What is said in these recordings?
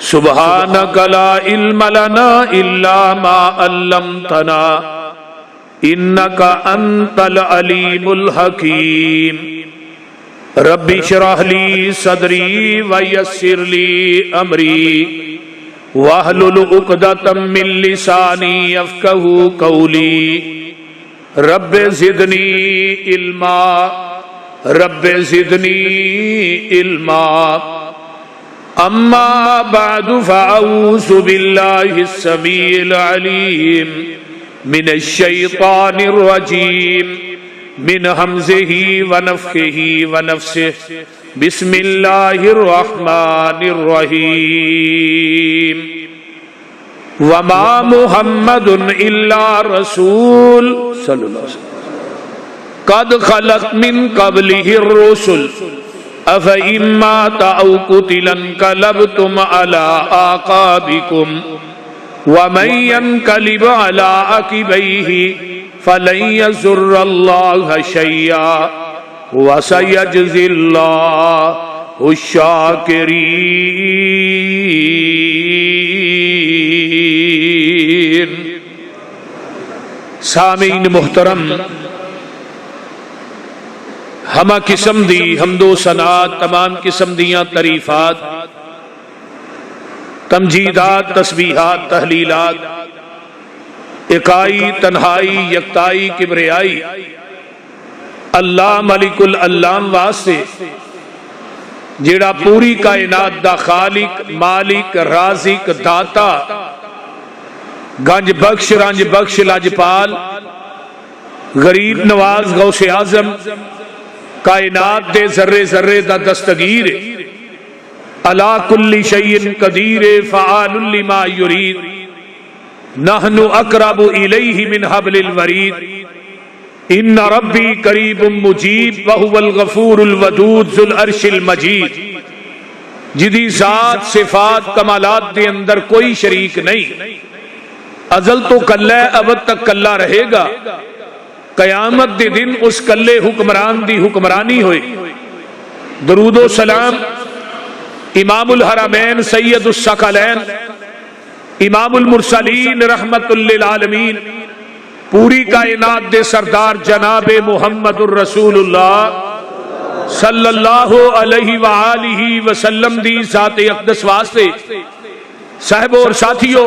سبحانک لا علم لنا الا ما علمتنا انک انت العلیم الحکیم رب اشرح لی صدری ویسر لی امری واحلل عقدۃ من لسانی یفقہوا قولی رب زدنی علما رب زدنی علما اما بعد فاعوذ باللہ السمیع العلیم من الشیطان الرجیم من حمزہ ونفخہ ونفثہ بسم اللہ الرحمن الرحیم وما محمد الا رسول صلی اللہ علیہ وسلم قد خلت من قبلہ الرسل افإن مات أو قتل انقلبتم على أعقابكم ومن ينقلب على عقبيه فلن يضر الله شيئا وسيجزي الله الشاكرين۔ سامعین محترم، ہما قسم دی حمد و ثنا، تمام قسم دیاں تعریفات، تمجیدات، تسبیحات، تحلیلات، اکائی، تنہائی، یکتائی، کبریائی اللہ ملک العلام واسطے جیڑا پوری کائنات دا خالق، مالک، رازق، داتا، گنج بخش، رنج بخش، لاجپال، غریب نواز، غوث اعظم، کائنات دے ذرے ذرے دا دستگیر، علی کل شیء قدیر، فعال لما یرید، نحن اقرب الیہ من حبل الورید، ان ربی قریب مجیب وہو الغفور الودود ذو العرش المجید، جدی ذات، صفات، کمالات دے اندر کوئی شریک نہیں، ازل تو کلہ ابد تک کلہ رہے گا، قیامت دے دن اس کلے حکمران دی حکمرانی ہوئے۔ درود و سلام امام الحرمین سید الثقلین امام المرسلین رحمت للعالمین پوری کائنات دے سردار جناب محمد الرسول اللہ صلی اللہ علیہ وآلہ وسلم دی ذات اقدس واسطے۔ صاحب اور ساتھیو،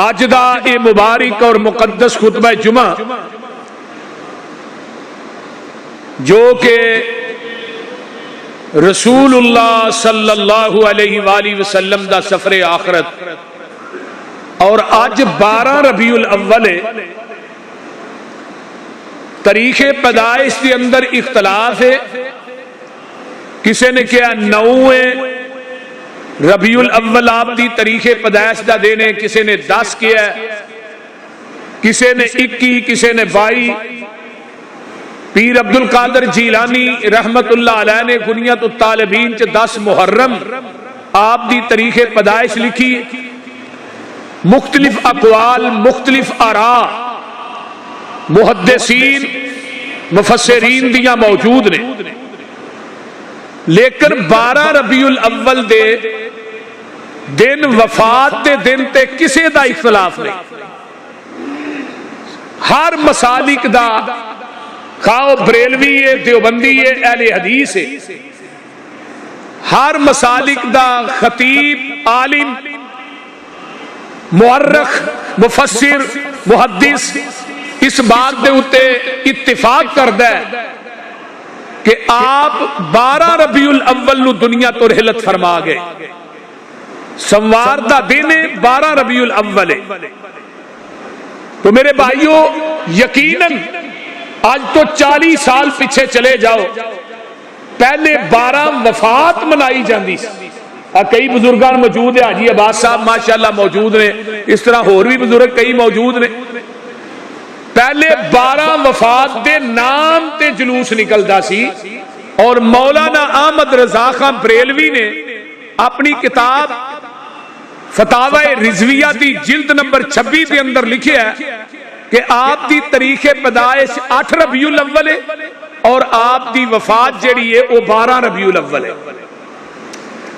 آج دا اے مبارک اور مقدس خطبہ جمعہ جو کہ رسول اللہ صلی اللہ علیہ وآلہ وسلم دا سفر آخرت، اور آج 12 ربیع الاول ہے، تاریخ پیدائش کے اندر اختلاف ہے، کسی نے کیا 9 ربیع الاول آپ دی تاریخ پیدائش دا دینے، کسی نے 10 کیا، کسی نے 21، کسی نے 22۔ پیر عبد القادر جیلانی رحمت اللہ علیہ نے غنیت الطالبین چ 10 محرم آپ دی تاریخ پیدائش لکھی۔ مختلف اقوال، مختلف آراء محدثین، مفسرین دیاں موجود نے، لیکن 12 ربیع الاول دے دن، وفات دے دن تے کسے دا اختلاف نہیں۔ ہر مسالک دا، خواہ بریلوی ہے، دیوبندی ہے، اہل حدیث ہے، ہر مسالک دا خطیب، عالم، مورخ، مفسر، محدث اس بات دے اتے اتفاق کردا ہے کہ آپ 12 ربیع الاول نو دنیا تو رحلت فرما گئے۔ سوار دا دن 12 ربیع الاول ہے۔ تو میرے بھائیوں، یقیناً آج تو 40 سال پیچھے چلے جاؤ، پہلے 12 وفات منائی جاندی سی۔ کئی بزرگان موجود ہیں، حاجی عباس صاحب ماشاءاللہ موجود نے، اس طرح اور بھی بزرگ کئی موجود نے۔ پہلے 12 وفات دے نام تے جلوس نکلدا سی، اور مولانا احمد رضا خان بریلوی نے اپنی کتاب فتاوی رضویہ دی جلد نمبر 26 کے اندر لکھے ہے کہ آپ دی تاریخ پیدائش 8 ربیع الاول ہے اور آپ دی وفات جڑی ہے وہ 12 ربیع الاول ہے۔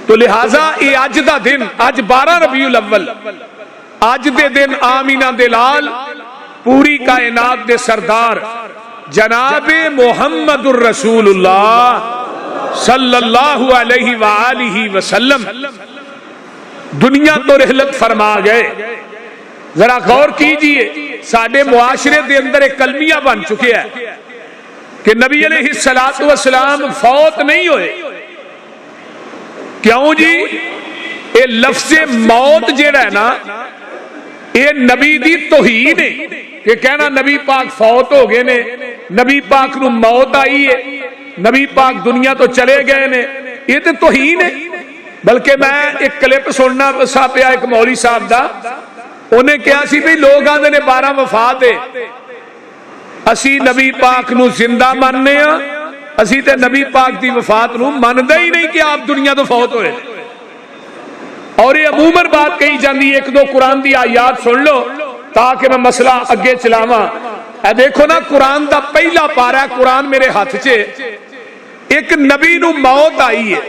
تو لہذا یہ اج دا دن، اج 12 ربیع الاول، اج دے دن آمینہ دلال پوری کائنات دے سردار جناب محمد الرسول اللہ صلی اللہ علیہ وآلہ وسلم دنیا تو رحلت فرما گئے۔ ذرا غور کیجئے، ساڈے معاشرے دے اندر ایک کلمیہ بن چکے ہے کہ نبی علیہ السلام فوت نہیں ہوئے۔ کیوں جی؟ یہ لفظ موت جیڑا ہے نا، یہ نبی دی توہین ہے کہ کہنا نبی پاک فوت ہو گئے نے، نبی پاک نو موت آئی ہے، نبی پاک دنیا تو چلے گئے نے، یہ تو توہین ہے۔ بلکہ میں ایک کلپ سننا سا پیا ایک مولوی صاحب دا، انہیں کہا سی بھی لوگ آندے نے 12 وفات ہے، اسی نبی پاک نو زندہ ماننے ہاں، اسی تے نبی پاک دی وفات نو ماندے ہی نہیں کہ آپ دنیا تو فوت ہوئے۔ اور یہ عموماً بات کہی جاندی، ایک دو قرآن دی آیات سن لو تاکہ میں مسئلہ اگے چلاواں۔ اے دیکھو نا، قرآن دا پہلا پارہ ہے، قرآن میرے ہاتھ چے، ایک نبی نو موت آئی ہے،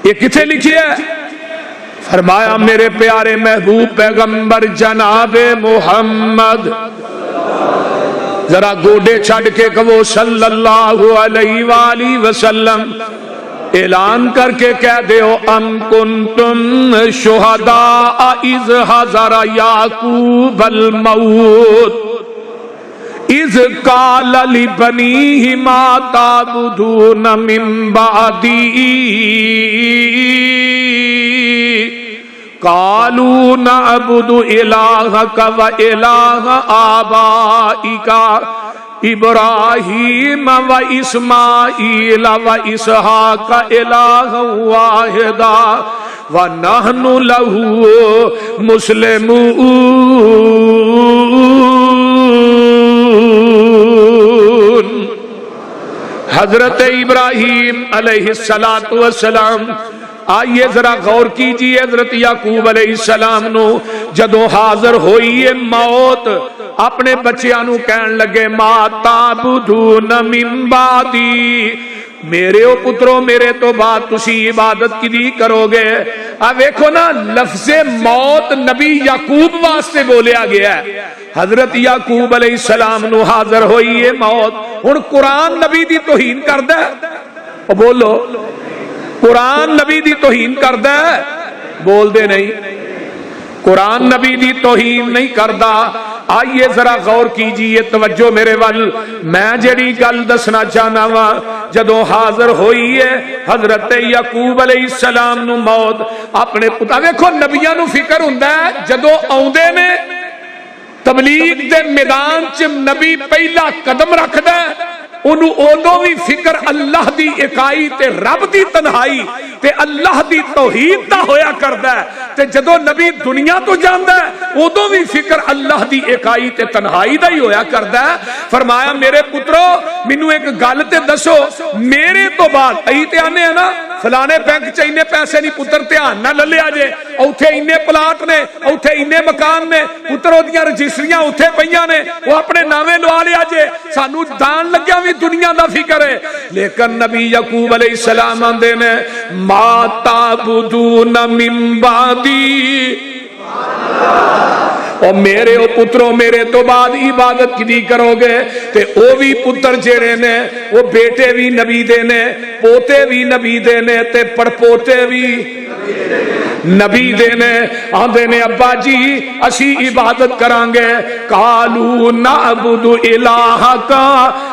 یہ کتھے لکھی ہے؟ فرمایا میرے پیارے محبوب پیغمبر جناب محمد، ذرا گوڑے چھڑ کے کہو صلی اللہ علیہ وآلہ وسلم، اعلان کر کے کہہ دیو ام کنتم شہداء اذ حضر یعقوب الموت اذ قال لبنیہ ما تعبدون من بعدی قالوا نعبد الہک و الہ آبائک ابراہیم و اسماعیل و اسحاق الہ واحدا ونحن لہ مسلمون۔ حضرت ابراہیم علیہ السلام، آئیے ذرا غور کیجئے، حضرت یعقوب علیہ السلام نو جدو حاضر ہوئی ہے موت، اپنے بچیاں نو کہن لگے ما تعبدون من بعدی، میرے او پترو میرے تو بعد تسی عبادت کی کرو گے۔ اب دیکھو نا، لفظ موت نبی یعقوب واسطے بولیا گیا ہے، حضرت یعقوب علیہ السلام نو حاضر ہوئی ہے موت۔ ہن قرآن نبی دی توہین کردا ہے، بولو قرآن نبی دی توہین کردا ہے؟ بول دے نہیں، قرآن نبی دی توہین نہیں کردا۔ آئیے ذرا غور کیجئے، توجہ میرے ول، میں جڑی گل دسنا چاہنا وا، جدو حاضر ہوئی ہے حضرت یعقوب علیہ السلام نو موت، اپنے پتا دیکھو نبیاں نو فکر ہوندا ہے جدو آوندے نے تبلیغ دے میدان چ نبی پہلا قدم رکھدا ہے، انہوں اودوں بھی فکر اللہ دی اکائی تے رب دی تنہائی تے اللہ دی توحید دا ہویا کردا ہے، تے جدو نبی دنیا تو جاندا ہے اودوں بھی فکر اللہ دی اکائی تے تنہائی دا ہی ہویا کردا ہے۔ فرمایا میرے پترو مینوں ایک گل تے دسو، میرے تو بعد ائی تے آنے ہیں نا فلانے بینک چ اینے پیسے نہیں پتر دھیان نہ للیا جے، اوتھے اینے پلاٹ نے، اوتھے اینے مکان نے، پتر اودیاں رجسٹریاں اوتھے پیاں نے، وہ اپنے نامے لوا لیا جے، سانو دان لگیا بھی دنیا دا فکر ہے۔ لیکن نبی یعقوب علیہ السلام آندے نے ما تعبدون من بعدی، اور میرے او پتروں میرے تو بعد عبادت کی کرو گے، تے او بھی پتر جڑے نے وہ بیٹے بھی نبی دے نے، پوتے بھی نبی دے نے، تے پڑپوتے بھی نبی دے نے۔ آندے نے ابا جی اسی عبادت کران گے، قالوا نعبد الہک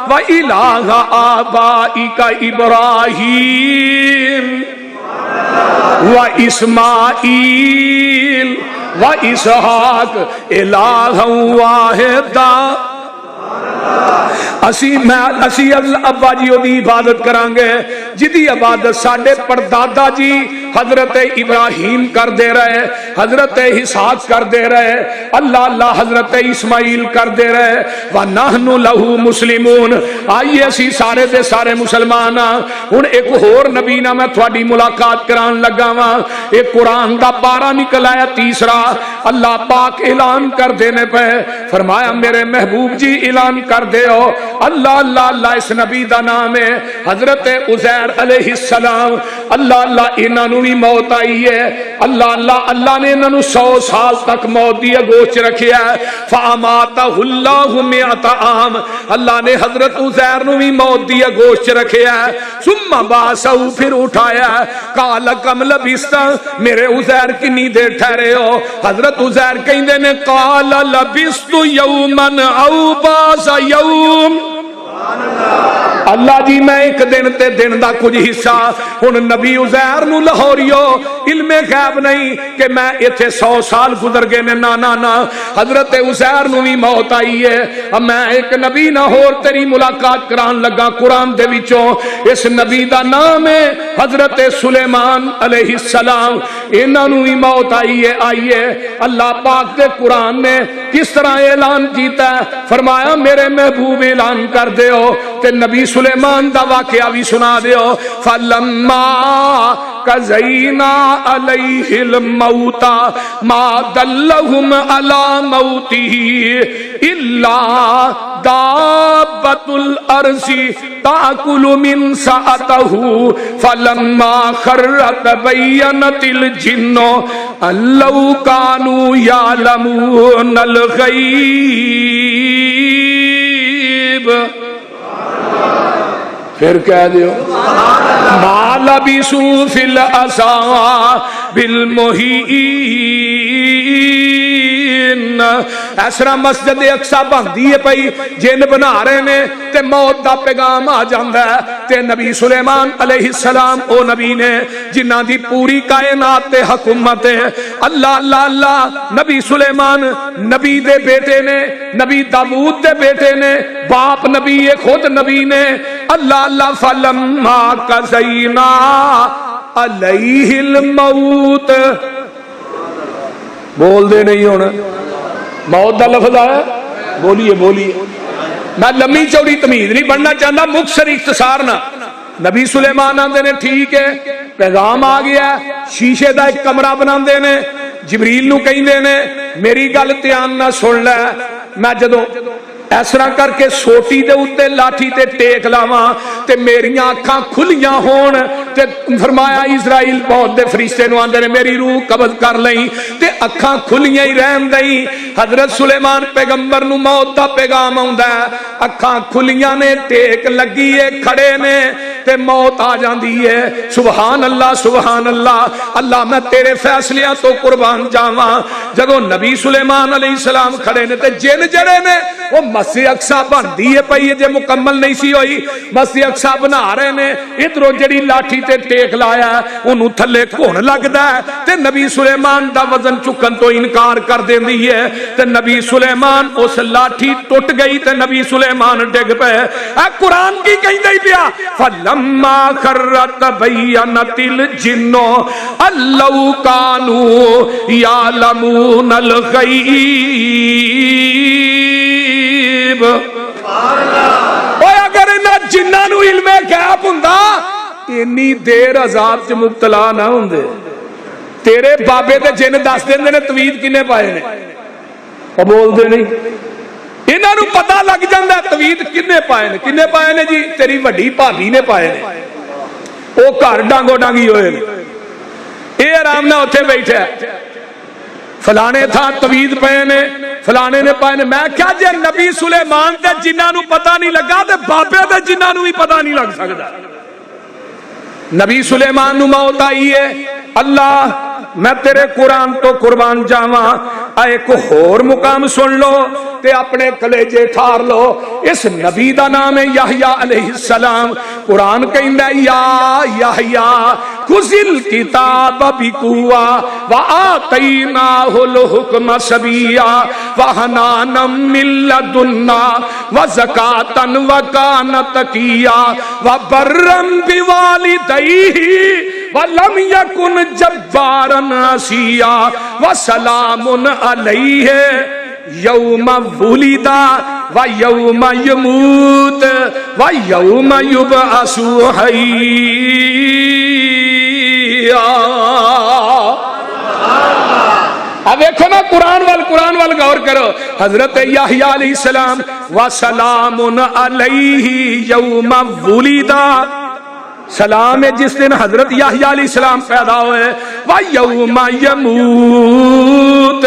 و الہ آبائک ابراہیم و اسماعیل و اسحاق الہ واحدا، اسی ابا جی دی عبادت کران گے جدی عبادت ساڈے پردادا جی حضرت ابراہیم کر دے رہے، حضرت اسحاق کر دے رہے، اللہ اللہ حضرت اسماعیل کر دے رہے، وَنَحْنُ لَهُ مُسْلِمُونَ۔ آئیے اسی سارے دے سارے مسلمان ہاں۔ ہن ایک ہور نبی نہ میں تھوڑی ملاقات کران لگا وا، ایک قرآن دا پارا نکل آیا تیسرا، اللہ پاک اعلان کر دینے پہ فرمایا میرے محبوب جی اعلان کر دے ہو، اللہ اللہ اللہ اس نبی دا نام ہے حضرت عزیر علیہ السلام، اللہ اللہ انہاں نوں بھی موت آئی ہے، اللہ اللہ اللہ نے انہاں نوں 100 سال تک موت دی اگوچ رکھیا ہے، فَأَمَاتَهُ اللَّهُ مِئَةَ عَامٍ، اللہ نے حضرت عزیر نوں بھی موت دی اگوچ رکھیا ہے، ثم بَعَثَهُ پھر اٹھایا، قَالَ كَمْ لَبِثْتَ میرے عزیر کتنی دیر ٹھہرے ہو؟ حضرت عزیر کہندے نے قَالَ لَبِثْتُ يَوْمًا أَوْ بَعْضَ يَوْمٍ، اللہ جی میں ایک دن تے دن دا کچھ حصہ، ہن نبی عزیر نو لاہوریو علم غیب نہیں کہ میں ایتھے 100 سال گزر گئے نے، نا نا نا، حضرت عزیر نو بھی موت آئی ہے، اب میں ایک نبی نہ ہور تیری ملاقات کران لگا قرآن دے وچوں، اس نبی دا نام ہے حضرت سلیمان علیہ السلام، انہاں نو بھی موت آئی ہے، اللہ پاک دے قرآن نے کس طرح اعلان کیتا ہے، فرمایا میرے محبوب اعلان کر دے ہو تے نبی سلیمان دا واقعہ بھی سنا دیو، فَلَمَّا قَضَيْنَا عَلَيْهِ الْمَوْتَ مَا دَلَّهُمْ عَلَى مَوْتِهِ إِلَّا دَابَّةُ الْأَرْضِ تَأْكُلُ مِنْ سَأَتَهُ فَلَمَّا خَرَّ تَبَيَّنَتِ الْجِنُّ أَن لَّوْ كَانُوا يَعْلَمُونَ الْغَيْبَ، پھر کہہ دیو مَا لَبِثُوا فِي الْعَذَابِ الْمُهِينِ، اس طرح مسجد اقصی بندی ہے پئی، جن بنا رہے نے تے موت دا پیغام آ جاندا ہے، تے نبی سلیمان علیہ السلام او نبی نے جنہاں دی پوری کائنات تے حکومت ہے، اللہ اللہ اللہ، نبی سلیمان نبی دے بیٹے نے، نبی داؤد دے بیٹے نے، باپ نبی خود نبی نے، اللہ اللہ فَلَمَّا قَضَيْنَا عَلَيْهِ الْمَوْتَ، بول دے نہیں ہونا موت دا لفظ آیا، بولیے بولیے، میں لمبی چوڑی تمیز نہیں بننا چاہتا، مختصر اختصار نہ، نبی سلیمان آندے نے ٹھیک ہے پیغام آ گیا، شیشے دا ایک کمرہ بنا دے نے، جبریل نو کہیں دے نے میری گل دھیان نہ سن لے، میں جدوں اس طرح کر کے سوٹی دے اوتے لاٹھی تے ٹیک لاواں تے میریاں اکھاں کھلیاں ہون تے فرمایا اسرائیل بہت دے فرشتے نو آندے نے میری روح قبض کر لئی تے اکھاں کھلیاں ہی رہن دئی، حضرت سلیمان پیغمبر نو موت دا پیغام آوندا ہے، اکھاں کھلیاں نے ٹیک لگی ہے کھڑے نے تے موت آ جاندی ہے، سبحان اللہ سبحان اللہ، اللہ میں تیرے فیصلیاں تو قربان جاواں، جدوں نبی سلیمان علیہ السلام کھڑے نے تے جن جڑے نے وہ مسجد اقصی بندی ہے پئی جے مکمل نہیں سی ہوئی، مسجد اقصی بنا رہے نے، ادھروں جڑی لاٹھی تے ٹیک لایا اونوں تھلے گھن لگدا ہے تے نبی سلیمان دا وزن چکن تو انکار کر دیندی ہے تے نبی سلیمان اس لاٹھی ٹوٹ گئی تے نبی سلیمان ڈگ پئے، اے قرآن کی کہندا ہی پیا فَلَمَّا خَرَّ تَبَيَّنَتِ الْجِنُّ أَن لَّوْ كَانُوا يَعْلَمُونَ الْغَيْبَ، اگر انہاں جنہاں نو علم غیب ہوندا اتنی دیر عذاب چ مبتلا نہ ہوندے، تیرے بابے تے جن دس دیندے نے توید کنے پائے نے، او بول دے نہیں، انہاں نو پتہ لگ جاندا توید کنے پائے نے جی تیری وڈی بھابی نے پائے نے، او گھر ڈانگو ڈانگی ہوئے نے، اے آرام نہ اوتھے بیٹھا فلانے تھا توید پائے نے فلانے نے پائے نے، میں کیا جے نبی سلیمان تے جنہاں نو پتہ نہیں لگا تے بابے تے جنہاں نو بھی پتہ نہیں لگ سکدا، نبی سلیمان نو موت آئی ہے، اللہ میں تیرے قرآن تو قربان جاواں، ایک اور مقام سن لو تے اپنے کلیجے ٹھار لو، اس نبی دا نام ہے یحییٰ علیہ السلام، قرآن کہندا یا یحییٰ خذ الکتاب بقوۃ وآتیناہ الحکم صبیا وحنانا من لدنا وزکاۃ وکان تقیا وبرا بوالدیہ وَلَمْ يَكُنْ جَبَّارًا عَصِيًّا وَسَلَامٌ عَلَيْهِ يَوْمَ وُلِدَ وَيَوْمَ يَمُوتُ وَيَوْمَ يُبْعَثُ حَيًّا. اب دیکھو نا قرآن وال غور کرو. حضرت یحییٰ علیہ السلام وَسَلَامٌ عَلَيْهِ يَوْمَ وُلِدَ، سلام ہے جس دن حضرت یحییٰ علیہ السلام پیدا ہوئے. وَيَوْمَ يَمُوتُ،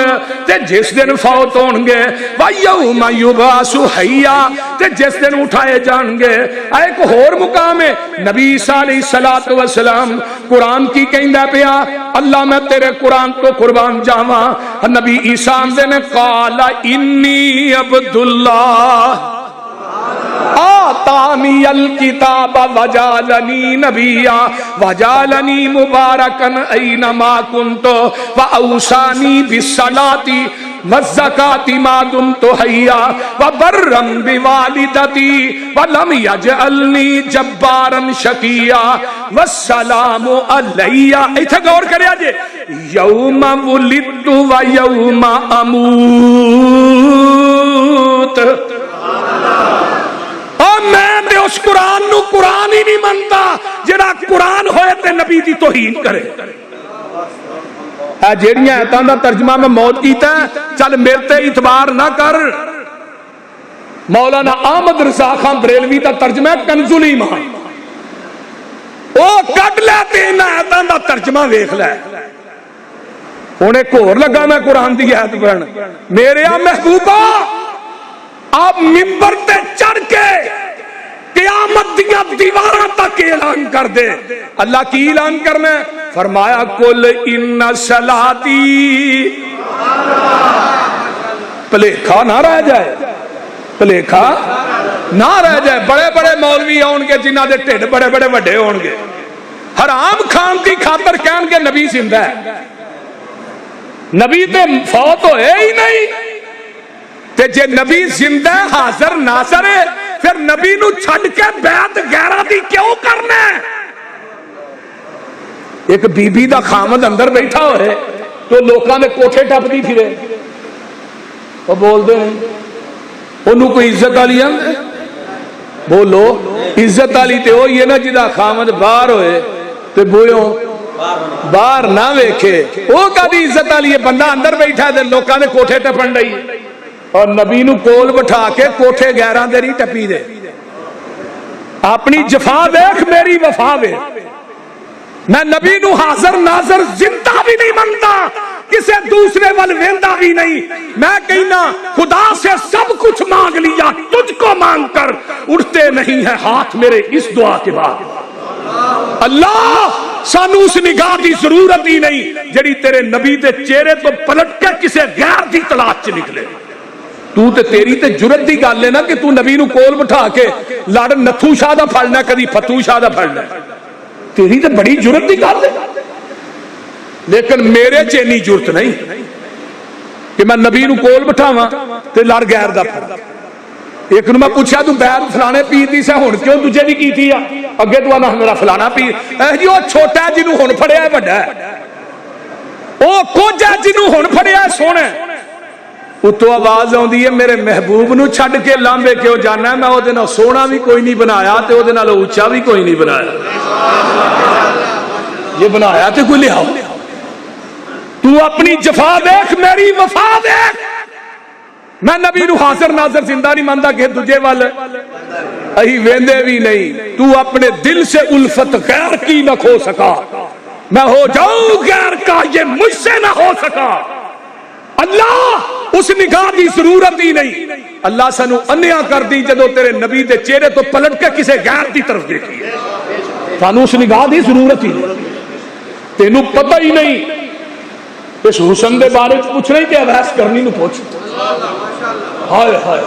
تے جس دن فوت ہون گے. وَيَوْمَ يُبْعَثُ حَيًّا، تے جس دن اٹھائے جان گے. ایک اور مقام ہے نبی عیسیٰ علیہ السلام قرآن کی کہندا پیا اللہ میں تیرے قرآن تو قربان جاواں. نبی عیسیٰ نے قال انی عبداللہ آتانی الکتاب وجعلنی نبیا وجعلنی مبارکا اینما کنت واوصانی بالصلاۃ والزکاۃ ما دمت حیا وبرا بوالدتی ولم یجعلنی جبارا شقیا والسلام علی. ایتھے غور کریا جے یوم ولدت و یوم اموت. میں تے اس قرآن نو قرآن ہی نہیں منتا جڑا قرآن ہوئے تے نبی دی توہین کرے. اے جیڑیاں ایتاں دا ترجمہ میں موت کیتا ہے چل میرے تے اعتبار نہ کر. مولانا احمد رضا خان بریلوی دا ترجمہ ہے کنز الایمان، او کڈ لے تے انہاں ایتاں دا ترجمہ ویکھ لے. ہن ایک ہور لگا میں قرآن دی آیت پڑھن. میرے محبوبہ آپ منبر تے چڑھ کے قیامت دیاں دیواراں تک اعلان کر دے. اللہ کی اعلان کرنا ہے؟ فرمایا قل ان صلاتی، پلیکھا نہ رہ جائے، پلیکھا نہ رہ جائے. بڑے بڑے مولوی ہون گے جنہاں دے ٹھڈ بڑے بڑے وڈے ہون گے، حرام خان کی خاطر کہن گے نبی زندہ ہے. نبی تے فوت ہوئے ہی نہیں. تے جے نبی زندہ حاضر ناظر ہے پھر نبی نو چھڑ کے بیعت غیرہ دی کیوں کرنا ہے؟ ایک بی بی دا خامد اندر بیٹھا ہوئے تو لوکاں دے کوٹھے ٹپ دی پھرے وہ بول دے انہوں کوئی عزت آلی ہے. بولو عزت آلی تے ہوئی ہے نا جدا خامد باہر ہوئے تے بوئیوں باہر نہ ویکھے. وہ کدی عزت آلی ہے؟ بندہ اندر بیٹھا ہے لوکاں دے کوٹھے ٹپن رہی اور نبی نو کول بٹھا کے کوٹھے گیراں دے نہیں ٹپی دے. اپنی جفا دیکھ میری وفا وے. میں نبی نو حاضر ناظر زندہ بھی نہیں منتا، کسے دوسرے وال ویندا بھی نہیں. میں کہنا خدا سے سب کچھ مانگ لیا، تجھ کو مانگ کر اٹھتے نہیں ہیں ہاتھ میرے اس دعا کے بعد. اللہ سانو اس نگاہ دی ضرورت ہی نہیں جڑی تیرے نبی دے چہرے تو پلٹ کے کسے غیر دی تلاش چ نکلے. تو تے تیری تے جرت دی گل ہے نا کہ تو نبی نو کول بٹھا کے لڑ نتھو شاہ دا پھڑنا کدی فتو شاہ دا پھڑنا، تیری تے بڑی جرت دی گل ہے. لیکن میرے چ اتنی جرت نہیں کہ میں نبی نو کول بٹھاواں تے لڑ غیر دا پھڑ. ایک نو میں پوچھا تو بیعت فلانے پیر دی سے ہن کیوں تجھے نہیں کیتی ہے؟ اگے تو آنا میرا فلانا پیر جی وہ چھوٹا ہے جنوں ہن پھڑیا ہے بڑا ہے، وہ کچھ ہے جنوں ہن پھڑیا ہے سونا ہے. اتو آواز آندی ہے میرے محبوب نو چھڈ کے لامبے کیوں جانا ہے؟ میں او دے نال سونا بھی کوئی نہیں بنایا تے او دے نال اونچا بھی کوئی نہیں بنایا. یہ بنایا تے کوئی لیا. تو اپنی جفا دیکھ میری وفا دیکھ. میں نبی نو حاضر ناظر زندہ نہیں مانتا کہ تجھے وال اہی ویندے بھی نہیں. تو اپنے دل سے الفت غیر کی نہ کھو سکا، میں ہو جاؤں غیر کا یہ مجھ سے نہ ہو سکا. اللہ اس نگاہ دی ضرورت ہی نہیں. اللہ سانو انیا کر دی جدو تیرے نبی دے چہرے تو پلٹ کے کسے غیر دی طرف دیکھی. سانو اس نگاہ دی ضرورت ہی نہیں. تینوں پتہ ہی نہیں اس حسن دے بارے پوچھ رہی تے احساس کرنی نو پوچھ. ہائے ہائے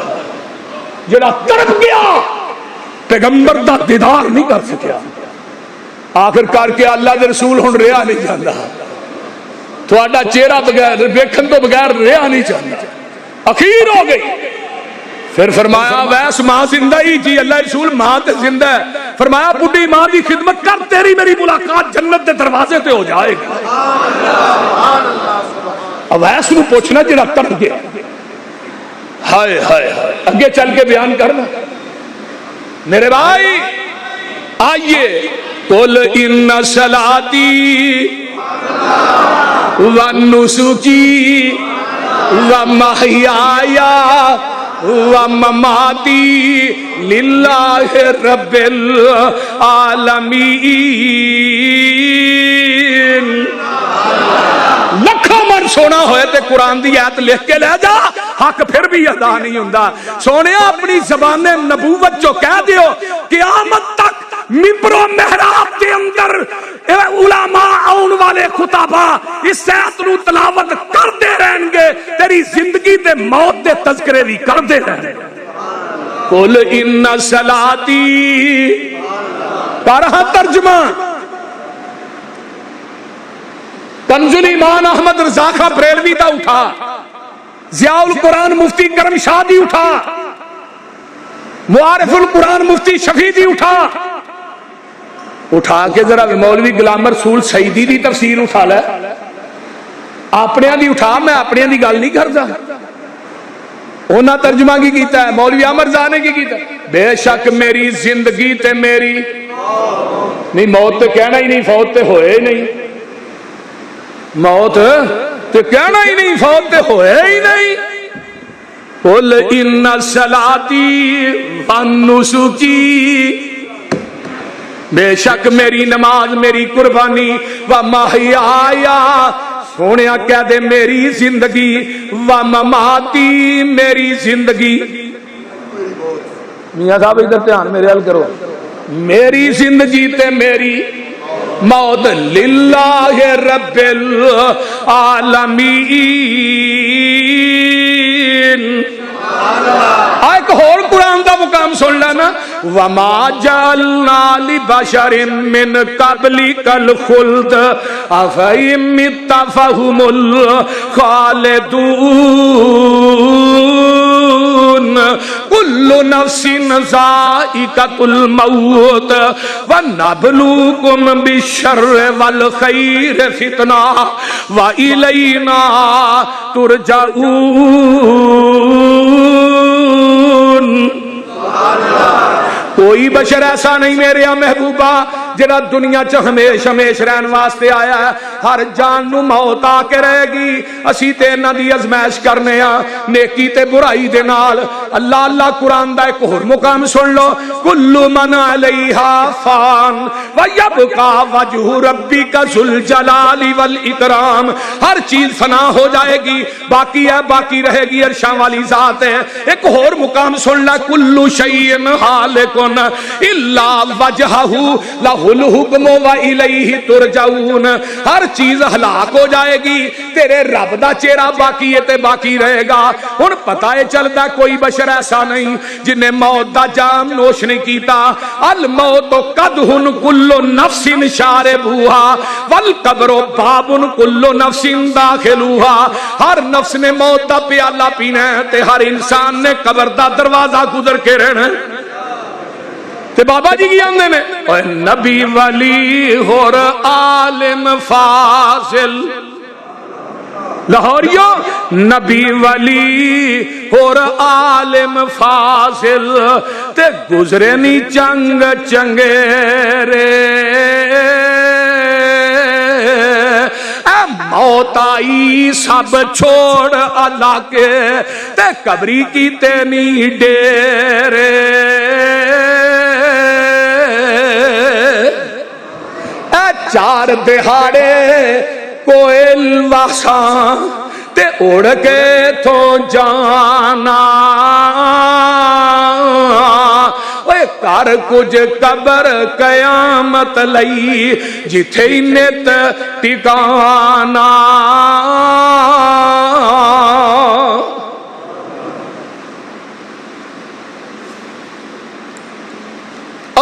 جڑا تڑپ گیا پیغمبر دا دیدار نہیں کر سکیا. آخر کر کے اللہ دے رسول ہن رہا نہیں جاندا، تھوڑا چہرہ بغیر ویکھن تو بغیر رہا نہیں جاندا. اخیر ہو گئی پھر فرمایا ویس ماں زندہ ہی جی اللہ رسول ماں تے زندہ ہے. فرمایا بڈھی ماں دی خدمت کر تیری میری ملاقات جنت دے دروازے تے ہو جائے گی. اویس نو پوچھنا جڑا تڑپ گیا. ہائے ہائے اگے چل کے بیان کرنا میرے بھائی. آئیے قل ان صلاتی ونسکی ومحیای ومماتی للہ رب العالمین. لکھا من سونا ہوئے تے قرآن دی آیت لکھ کے لے جا حق پھر بھی ادا نہیں ہوندا. سونے اپنی زبان نبوت جو کہہ دیو قیامت تک ممبر و محراب کے اندر علماء آن والے خطابہ اس آیت نو تلاوت کرتے رہیں گے تیری زندگی تے موت دے تذکرے بھی کرتے رہیں گے. قل ان صلاتی پارہا ترجمہ کنز الایمان احمد رضا خاں بریلوی دا اٹھا, ضیاء القرآن مفتی کرم شاہ دی اٹھا, معارف القرآن مفتی شفیع دی اٹھا کے ذرا مولوی غلام رسول سعیدی دی تفسیر اٹھا لے. اپنے دی اٹھا, میں اپنے دی گل نہیں کرتا. انہاں ترجمہ کی کیتا ہے, مولوی احمد رضا نے کی کیتا ہے بے شک میری زندگی تے میری نہیں موت تے کہنا ہی نہیں, فوت تے ہوئے ہی نہیں, موت تے کہنا ہی نہیں, فوت تے ہوئے ہی نہیں. قل ان صلاتی ونسکی بے شک میری نماز میری قربانی ومحیای سونیا کہہ دے میری زندگی ومماتی میری زندگی. میاں صاحب ادھر دھیان میرے حل کرو. میری زندگی تے میری موت للہ رب العالمین. ایک اور قرآن دا مقام سن لینا وما جعلنا لبشر من قبلک الخلد افئن مت فهم الخالدون کل نفس ذائقۃ الموت ونبلوکم بالشر والخیر فتنہ والینا ترجعون. کوئی بشر ایسا نہیں میرے محبوبہ جڑا دنیا چ ہمیش ہمیش رہن واسطے آیا ہے. ہر جان نو موت آ کے رہے گی. اسی تے انہاں دی ازمائش کرنے ہاں نیکی تے برائی دے نال. اللہ اللہ قرآن دا ایک اور مقام سن لو کل من علیہا فان ویبقى وجہ ربک ذو الجلال والاکرام. ہر چیز فنا ہو جائے گی, باقی ہے باقی رہے گی عرشاں والی ذات ہے. ایک اور مقام سن لو کل شیء ہالک الا وجہہ لہ الحکم والیہ ترجعون. ہر چیز ہلاک ہو جائے گی, تیرے رب دا چہرہ باقی ہے تے باقی رہے گا. ہن پتہ ہے چلدا کوئی بشر ایسا نہیں جن نے موت دا جام نوش نہیں کیتا. الموت قدح کل نفس شاربھا والقبر باب کل نفس داخلھا. ہر نفس نے موت دا پیالہ پینا ہے تے ہر انسان نے قبر دا دروازہ گزر کے رہنا ہے. تے بابا جی کی آندے نے اے نبی ولی اور عالم فاضل لاہوریو نبی ولی اور عالم فاضل تے گزرے نی چنگ چنگیرے موت آئی سب چھوڑ اللہ کے تے قبری کی تینی ڈیرے. چار دہاڑے کوئل واساں تے اڑ کے تو جانا کر کچھ قبر قیامت لئی جتھے نت ٹکانا.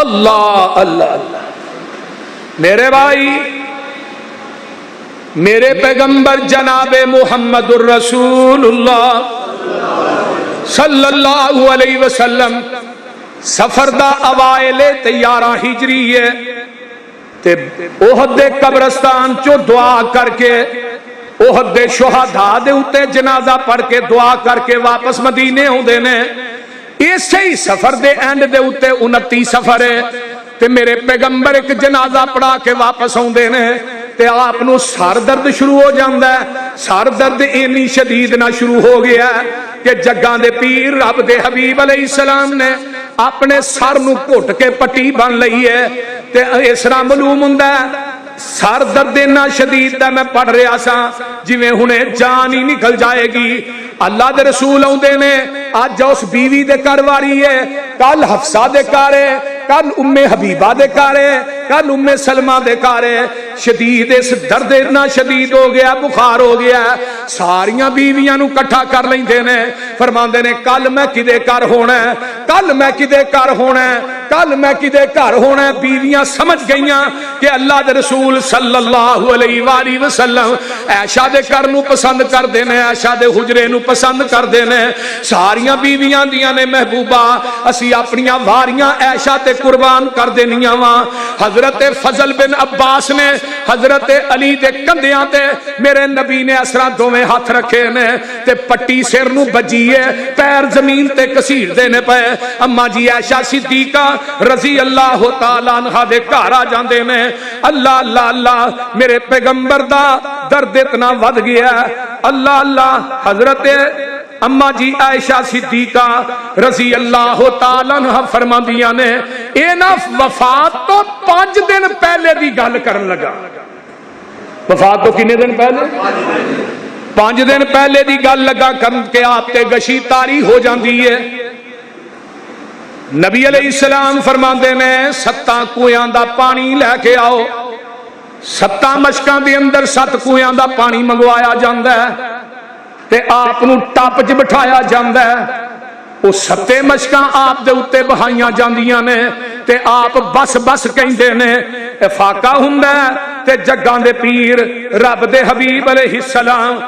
اللہ اللہ اللہ. میرے بھائی میرے پیغمبر جناب محمد الرسول اللہ صلی اللہ علیہ وسلم سفر دا اوائل 11 ہجری ہے تے احد دے قبرستان چو دعا کر کے احد دے شہداء دے اتے جنازہ پڑھ کے دعا کر کے واپس مدینے ہوندے نے. اسی ہی سفر دے اینڈ دے اتے 29 سفر ہے تے میرے پیغمبر ایک جنازہ پڑھا کے واپس ہوندے نے تے آپ نو سر درد شروع ہو جاندا ہے. سر درد اینی شدید نہ شروع ہو گیا ہے کہ جگاں دے پیر رب دے حبیب علیہ السلام نے اپنے سر نو گھٹ کے پٹی بن لئی ہے تے اس طرح معلوم ہوندا ہے سر درد اتنا شدید ہے میں پڑھ رہا سا جویں ہنے جان ہی نکل جائے گی. اللہ دے رسول آوندے نے اج اس بیوی دے گھر واری ہے, کل حفصہ دے گھر ہے, کل ام حبیبہ دے گھر ہے, کل ام سلمہ دے گھر ہے. شدید اس درد اتنا شدید ہو گیا, بخار ہو گیا, ساریاں بیویاں نو کٹھا کر لیندے نے, فرماندے نے کل میں کدے گھر ہونا ہے, کل میں کدے گھر ہونا ہے, کل میں کدے گھر ہونا ہے. بیویاں سمجھ گئیاں کہ اللہ دے رسول صلی اللہ علیہ وآلہ وسلم عائشہ دے گھر نو پسند کر دینے, عائشہ دے حجرے نو پسند کر دینے. ساریاں بیویاں دیاں نے محبوبہ اسی اپنیاں واریاں عائشہ تے قربان کر دینیاں وا. حضرت فضل بن عباس نے حضرت علی دے کندیاں تے میرے نبی نے اسرا دوویں ہاتھ رکھے نے تے پٹی سر نو بجی ہے, پیر زمین تے کسیر دینے پے. اما جی عائشہ صدیقہ رضی اللہ تعالی عنہا دے گھر آ جاندے نے. اللہ اللہ اللہ میرے پیغمبر دا درد اتنا ود گیا, اللہ اللہ. حضرت اما جی عائشہ صدیقہ رضی اللہ تعالی عنہ فرماندیاں نے اے نا وفات تو 5 دن پہلے دی گل کرن لگا. وفات تو کنے دن پہلے؟ 5 دن پہلے دی گل لگا کرن کے آپ تے گشی تاری ہو جاندی ہے. نبی علیہ السلام فرماندے نے 7 کویاں دا پانی لے کے آؤ. 7 مشکاں دے اندر 7 کویاں دا پانی منگوایا جاندا ہے تے آپ نو ٹپ چ بٹھایا جاندا ہے. وہ 7 مشکاں آپ دے اتے بہائیاں جاندیاں نے تے آپ بس بس کہندے نے. افاقہ ہوندا ہے تے جگاں دے پیر رب دے حبیب علیہ السلام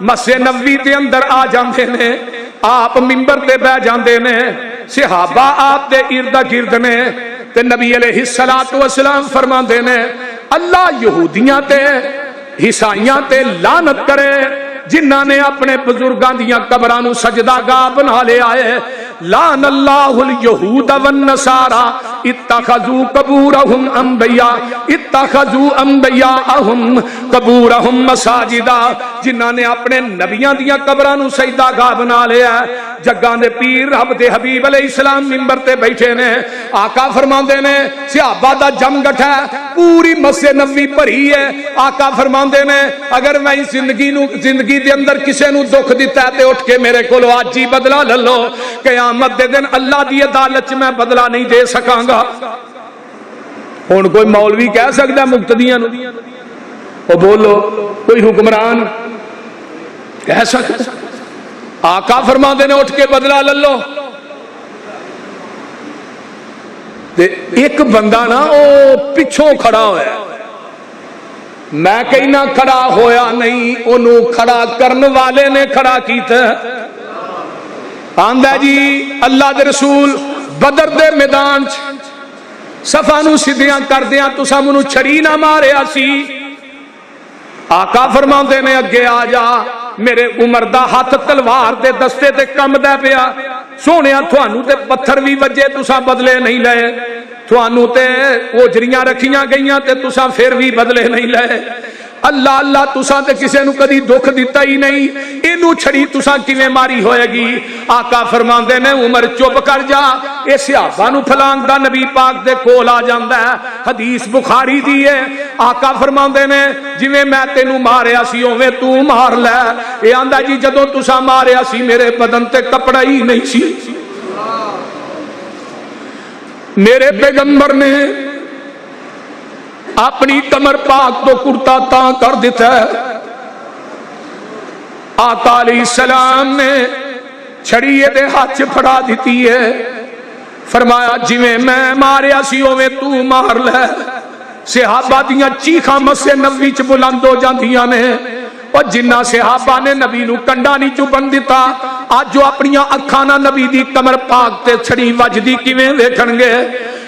مسجد نبوی دے اندر آ جاندے نے, آپ منبر تے بیٹھ جاندے نے, صحابہ آپ دے ارد گرد نے تے نبی علیہ السلام فرماندے نے اللہ یہودیاں تے عیسائیاں تے لعنت کرے جنہاں نے اپنے بزرگاں دیاں قبراں نو سجدہ گاہ بنا لیا ہے. لعن اللہ الیہود والنصارى اتخذوا قبورهم انبیاء اتخذوا انبیاءهم قبورهم مساجدا. جنہاں نے اپنے نبیاں دیاں قبراں نو سجدہ گاہ بنا لیا ہے. جگاں دے پیر رب دے حبیب علیہ السلام منبر تے بیٹھے نے, آقا فرماندے نے صحابہ دا جم گٹھا پوری مسجد نبوی بھری ہے. آقا فرماندے نے اگر میں زندگی دے اندر کسے نو دکھ دیتا ہے تے اٹھ کے میرے کولو اج ہی بدلہ لے لو, قیامت دے دن اللہ دی عدالت میں بدلہ نہیں دے سکاں گا. ہن کوئی مولوی کہہ سکدا مقتدیاں نو او بولو, کوئی حکمران کہہ سکدا؟ آقا فرماندے نے اٹھ کے بدلہ لے لو. تے ایک بندہ نا او پچھوں کھڑا ہویا ہے, میں کہنا کھڑا ہویا نہیں, انہوں کھڑا کرن والے نے کھڑا کیتا. آندہ جی اللہ دے رسول بدر دے میدان صفا نو سیدھیاں کر دیاں تساں منوں چھڑی نہ ماریا سی. آقا فرماندے نے اگے آ جا, میرے عمر دا ہاتھ تلوار دے دستے تے کم دے پیا. سونیا تھانوں تے پتھر بھی وجے تساں بدلے نہیں لے, تھانوں تے اوجریاں رکھیاں گئیاں تے تساں پھر بھی بدلے نہیں لے. اللہ اللہ تساں تے کسے نو کدی دکھ دیتا ہی نہیں, اینو چھڑی تساں کیویں ماری ہوئے گی. آقا فرماندے نے عمر چپ کر جا, اے صحابہ نو پھلانگدا نبی پاک دے کول آ جاندا ہے. حدیث بخاری دی ہے. آقا فرماندے نے جویں میں تینو ماریا سی اوویں تو مار لے. اے آندا جی جدوں تساں ماریا سی میرے بدن تے کپڑا ہی نہیں سی. میرے پیغمبر نے اپنی کمر پاک تو کرتا تاں کر دیتا ہے. آقا علیہ السلام نے چھڑی دے ہاتھ پھڑا دیتی ہے, فرمایا جویں میں ماریا سی اوویں تو مار لے. صحابہ دیاں چیخاں مسجد نبوی چ بلند ہو جاندیاں نے, اور جنہ صحابہ نے نبی نو کنڈا نہیں چبن دیتا اج جو اپنی اکھاں نال نبی دی کمر پاک تے چھڑی وجدی کیویں ویکھن گے؟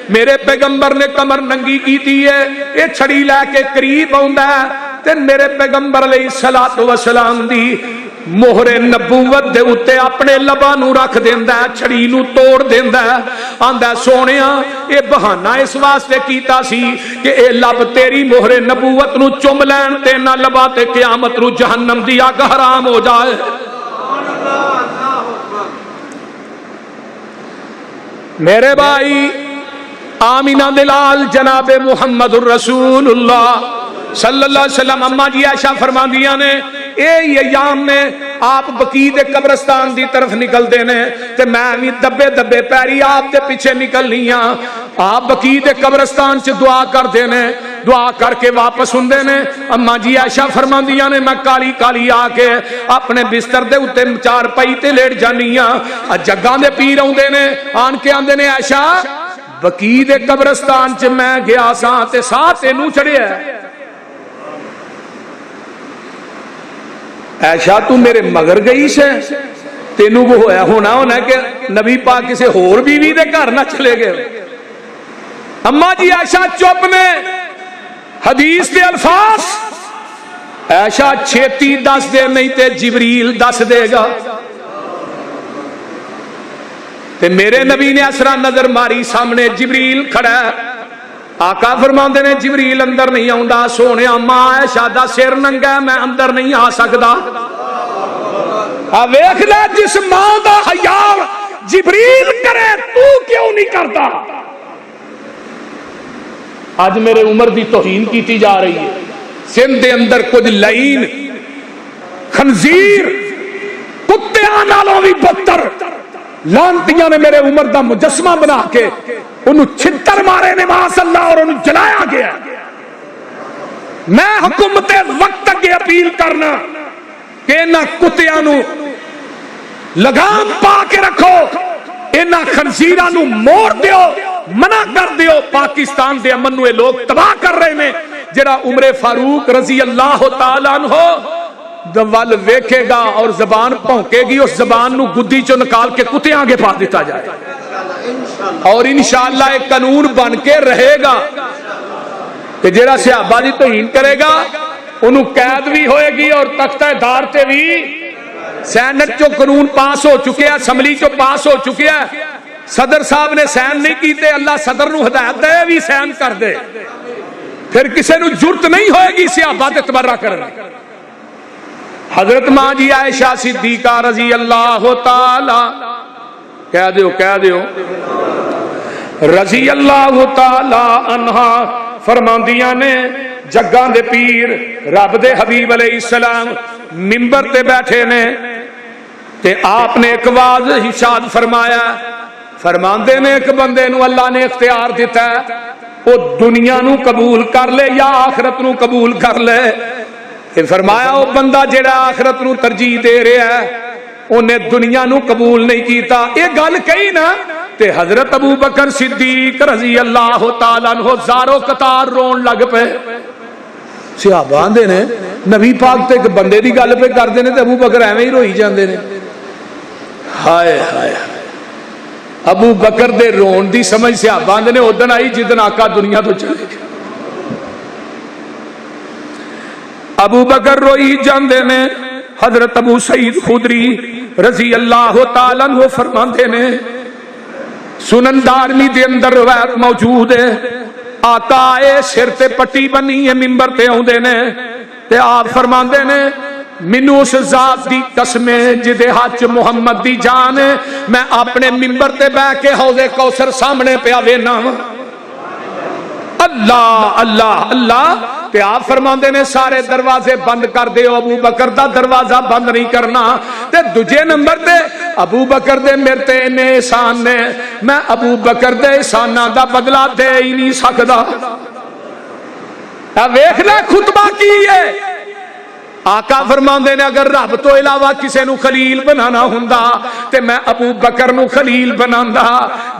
میرے پیغمبر نے کمر ننگی کیتی ہے، یہ چھڑی لے کے قریب آندا ہے تے میرے پیغمبر علیہ الصلوۃ والسلام دی مہر نبوت دے اوتے اپنے لباں نو رکھ دیندا ہے، چھڑی نو توڑ دیندا ہے، آندا سونیا اے بہانہ اس واسطے کیتا سی کہ اے لب تیری مہر نبوت نو چم لین تے نہ لبا تے قیامت نو جہنم دی اگ حرام ہو جائے۔ میرے بھائی آمینہ دلال جناب محمد الرسول اللہ صلی اللہ علیہ وسلم اما جی عائشہ فرماندیاں نے اے ایام نے آپ بقیع دے قبرستان دی طرف نکل دینے تے میں بھی دبے دبے پیری آپ دے پیچھے نکلنیاں، آپ بقیع دے قبرستان سے دعا کر دینے، دعا کر کے واپس ہوندے نے۔ اما جی عائشہ فرماندیاں نے میں کالی کالی آ کے اپنے بستر دے اوتے چار پئی تے لیٹ جانیاں، جگاں دے پیر اوندے نے آن کے آندے نے عائشہ بقیع دے قبرستان چ میں گیا سا تے ساہ تینوں چڑھیا ہے، عائشہ تو میرے مگر گئی سے تینوں کو ہویا ہونا کہ نبی پاک کسی ہور بیوی دے گھر نہ چلے گئے۔ اما جی عائشہ چپ نے، حدیث دے الفاظ عائشہ چھیتی دس دے نہیں تے جبریل دس دے گا۔ تے میرے نبی نے اسرا نظر ماری، سامنے جبریل کھڑا ہے، آقا فرماندے نے جبریل اندر نہیں آوندا، سونیا ماں عائشہ دا سر ننگا میں اندر نہیں آ سکدا۔ ویکھ لے جس ماں دا حیا جبریل کرے تو کیوں نہیں کرتا؟ آج میرے عمر دی توہین کیتی جا رہی ہے، سندھ دے اندر کچھ لعین خنزیر کتیاں نالوں بھی بدتر لانتیاں نے میرے عمر دا مجسمہ بنا کے انہوں چھتر مارے نے معاذ اللہ اور انہوں جلایا گیا۔ میں حکومت وقت اگے اپیل کرنا کہ انہاں کتیاں نو لگام پا کے رکھو، انہاں خنزیراں نو موڑ دیو، منع کر دیو۔ پاکستان دے امن نو یہ لوگ تباہ کر رہے ہیں۔ جڑا عمر فاروق رضی اللہ تعالیٰ عنہ دول ویکھے گا اور زبان پھونکے گی، اس زبان نو گدی چو نکال کے کتے آگے پا دیتا جائے، اور انشاءاللہ ایک قانون بن کے رہے گا کہ جڑا صحابہ دی توہین کرے گا انہوں قید بھی ہوئے گی اور تختہ دار تے بھی سینٹ چو قانون پاس ہو چکے ہیں، اسمبلی چو پاس ہو چکے ہیں۔ صدر صاحب نے سین نہیں کیتے، اللہ صدر نو ہدایت دے بھی سین کر دے، پھر کسی نو جرت نہیں ہوئے گی صحابہ تے تبرہ کرنا۔ حضرت ماں جی عائشہ صدیقہ رضی اللہ تعالی کہہ دیو رضی اللہ تعالی عنہا فرماندیاں نے جگاں دے پیر رب دے حبیب علیہ السلام منبر تے بیٹھے نے تے آپ نے ایک واضح ارشاد فرمایا، فرماندے نے ایک بندے نو اللہ نے اختیار دیتا ہے، وہ دنیا نو قبول کر لے یا آخرت نو قبول کر لے۔ کہ فرمایا وہ بندہ جڑا آخرت نو ترجیح دے رہا ہے انہیں دنیا نو قبول نہیں کیتا۔ یہ گل کہی نا تے حضرت ابو بکر صدیق رضی اللہ تعالیٰ عنہ زارو قطار رون لگ پے۔ صحابہ آندے نے نبی پاک تے ایک بندے دی گل پہ کر دینے تے ابو بکر ایویں ہی روئی جاندے نے۔ ہائے ہائے ابو بکر دے رون دی سمجھ صحابہ آندے نے اودن آئی جدن آقا دنیا تو چلے گئے۔ ابو بکر روئی جاندے نے، حضرت ابو سعید خدری رضی اللہ تعالیٰ عنہ فرماندے نے، سنن دارمی دے اندر روایت موجود ہے، آقا آئے سر تے پٹی بنی ہے منبر تے ہوندے نے تے آپ فرماندے نے مینوں اس ذات دی قسم جدے ہاتھ محمد دی جان ہے، میں اپنے منبر تے بیٹھ کے حوض کوثر سامنے پیا وینا اللہ اللہ اللہ تے آپ فرماندے نے سارے دروازے بند کر دیو، ابو بکر دا دروازہ بند نہیں کرنا۔ تے دوجے نمبر تے ابو بکر دے میرے تے نے احسان نے، میں ابو بکر دے احساناں دا بدلہ دے ہی نہیں سکدا۔ ویکھ لے خطبہ کی ہے، آقا فرماندے نے اگر رب تو علاوہ کسے نو خلیل بنانا ہوندا تے میں ابو بکر نو خلیل بناندا۔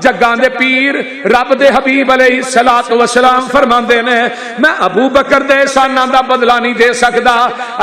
جگاں دے پیر رب دے حبیب علیہ الصلوۃ والسلام فرماندے نے میں ابو بکر دے احساناں دا بدلہ نہیں دے سکدا۔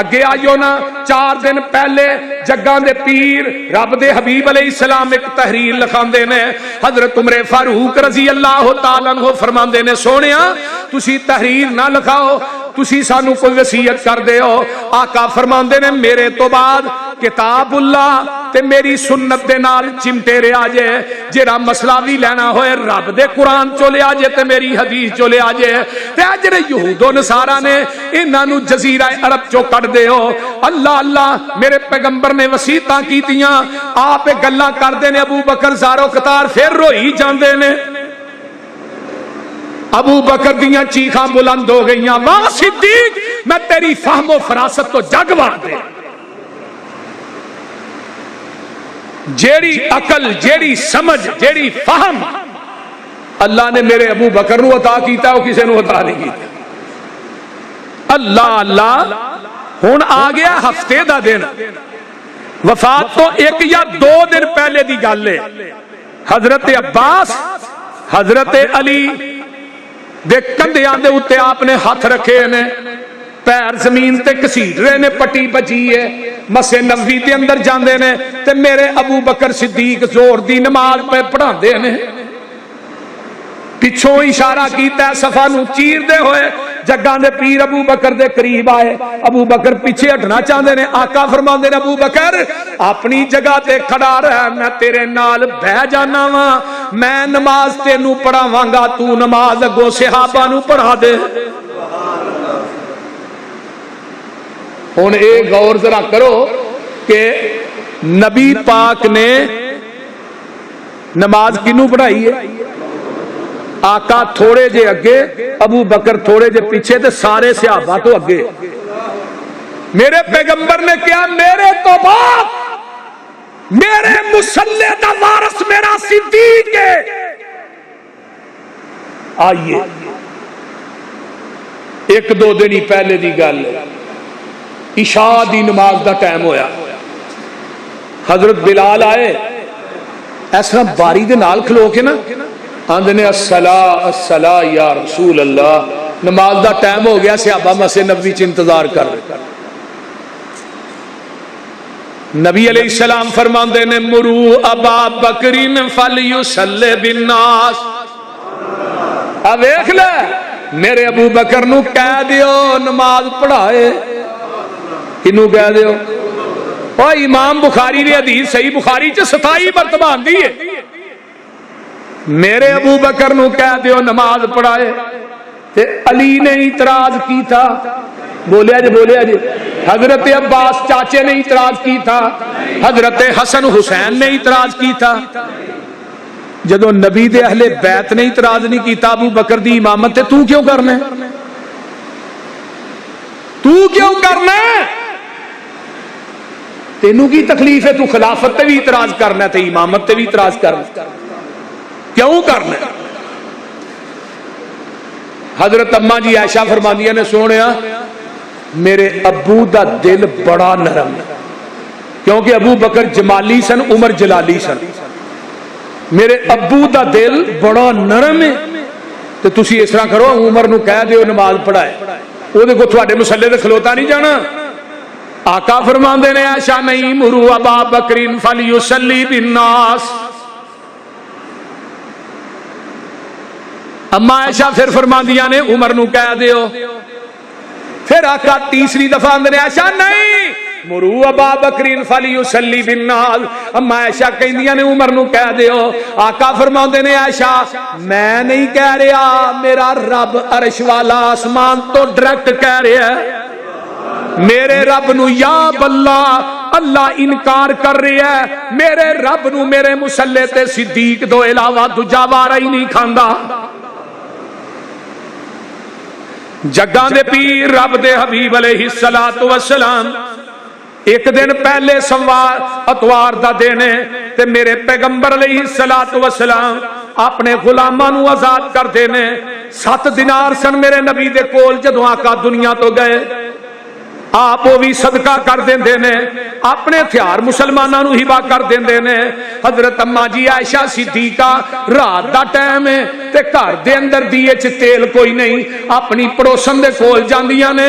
اگے آئیو نا 4 دن پہلے جگاں دے پیر رب دے حبیب علیہ السلام ایک تحریر لکھاندے نے. حضرت عمر فاروق رضی اللہ تعالیٰ عنہ فرماندے نے سونیا تسی تحریر نہ لکھاؤ, تسی سانو کوئی وصیت کر دے ہو. آقا فرماندے نے میرے تو بعد کتاب اللہ تے میری سنت دے نال چمٹے رہا جے, جیڑا مسئلہ بھی لینا ہوئے رب دے قرآن چو لے آجے تے میری حدیث چو لے آجے. تے اجرے یہود و نصارا نے انہاں نو جزیرہ عرب چو کٹ دے ہو. اللہ اللہ میرے پیغمبر نے وصیتاں کیتیاں, آپ گلاں کردے نے, ابو بکر زارو قطار پھر روئی جاندے نے. ابو بکر دیاں چیخاں بلند ہو گئیاں, واہ صدیق میں تیری فہم و فراست تو جگ وار دے. جیڑی عقل, جیڑی سمجھ, جیڑی فہم اللہ نے میرے ابو بکر نو عطا کیتا وہ کسے نو عطا نہیں کیتا. اللہ اللہ. ہن آ گیا ہفتے دا دن, وفات تو 1 یا 2 دن پہلے دی گل ہے. حضرت عباس حضرت علی دے کندھیاں دے اوتے آپ نے ہاتھ رکھے نے, پیر زمین تے کسیٹ رہے نے, پٹی بجی ہے, مسجد نبوی دے اندر جاندے نے تے میرے ابو بکر صدیق زور دی نماز پہ پڑھاندے نے. پچھوں اشارہ کیتا ہے صفا نو چیر دے ہوئے, جگاں دے پیر ابو بکر دے قریب آئے. ابو بکر پیچھے ہٹنا چاہندے نے, آقا فرماندے نے ابو بکر اپنی جگہ تے کھڑا رہ, میں تیرے نال بہ جانا وا, میں نماز تینوں پڑھاواں گا, تو نماز اگوں صحابہ نو پڑھا دے. ہن اے غور ذرا کرو کہ نبی پاک نے نماز کنوں پڑھائی ہے؟ آقا تھوڑے جے اگے, ابو بکر تھوڑے جے پیچھے, تے سارے صحابہ تو اگے. میرے پیغمبر نے کیا میرے تو بعد میرے مصلی دا وارث میرا صدیق ہے. آئیے 1-2 دن ہی پہلے دی گل ہے, عشاء دی نماز دا ٹائم ہویا. حضرت بلال آئے, اس طرح باری دے نال کھلو کے نا آندے نے الصلاۃ الصلاۃ یا رسول اللہ, نماز دا ٹائم ہو گیا, صحابہ مسجد نبوی چ انتظار کر رہے. نبی علیہ السلام فرماندے نے مرو ابا بکرین فلیصلی بالناس. اب دیکھ لے میرے ابو بکر نو کہہ دیو نماز پڑھائے. کنوں کہہ دیو؟ او امام بخاری نے حدیث صحیح بخاری چ 27 مرتبہ آندی ہے, میرے ابو بکر نو کہہ دیو نماز پڑھائے. تے علی نے اعتراض کی تھا, بولیا جی. حضرت عباس چاچے نے اعتراض کی تھا, حضرت حسن حسین نے اعتراض کی تھا. جدو نبی دے اہل بیت نے اعتراض نہیں کیتا ابو بکر دی امامت تے تو کیوں کرنا ہے؟ تو کیوں کرنا ہے؟ تینوں کی تکلیف ہے؟ تو خلافت تے بھی اعتراض کرنا ہے تے امامت تے بھی اعتراض کرنا, کیوں کرنا ہے؟ حضرت اما جی عائشہ فرماندیاں نے سونیا میرے ابو دا دل بڑا نرم ہے, کیونکہ ابو بکر جمالی سن, عمر جلالی سن. میرے ابو دا دل بڑا نرم ہے, تو تسی اس طرح کرو عمر نو کہہ دیو نماز پڑھائے, وہ دیکھو تھوڑے مسلے تے کھلوتا نہیں جانا. آقا فرماندے نے عائشہ نہیں, مرو ابا بکرین فلیصلی بالناس. اما عائشہ پھر فرماندیاں نے عمر نو کہہ دیو. پھر آقا تیسری دفعہ اندر عائشہ نہیں, مرو ابا بکرین فلیصلی بالناس. اما عائشہ کہندیاں نے عمر نو کہہ دیو. آقا فرماندے نے عائشہ میں نہیں کہہ رہا, میرا رب عرش والا آسمان تو ڈائریکٹ کہہ رہا ہے. میرے رب نو یا اللہ اللہ انکار کر رہا ہے, میرے رب نو میرے مصلی تے صدیق دو علاوہ دوجا وارا ہی نہیں کھاندا. جگاں دے پیر رب دے حبیب علیہ الصلوۃ والسلام ایک دن پہلے سوار اتوار دا دن ہے تے میرے پیغمبر علیہ الصلوۃ والسلام اپنے غلاماں نو آزاد کر دینے. 7 دینار سن میرے نبی دے کول جدوں آقا دنیا تو گئے, آپ وہ بھی صدقہ کر دیندے نے, اپنے ہتھیار مسلمانوں نو ہبا کر دیندے نے. حضرت اما جی عائشہ صدیقہ رات دا ٹائم ہے تے گھر دے اندر دیے چ تیل کوئی نہیں, اپنی پڑوسن دے کول جاندیاں نے,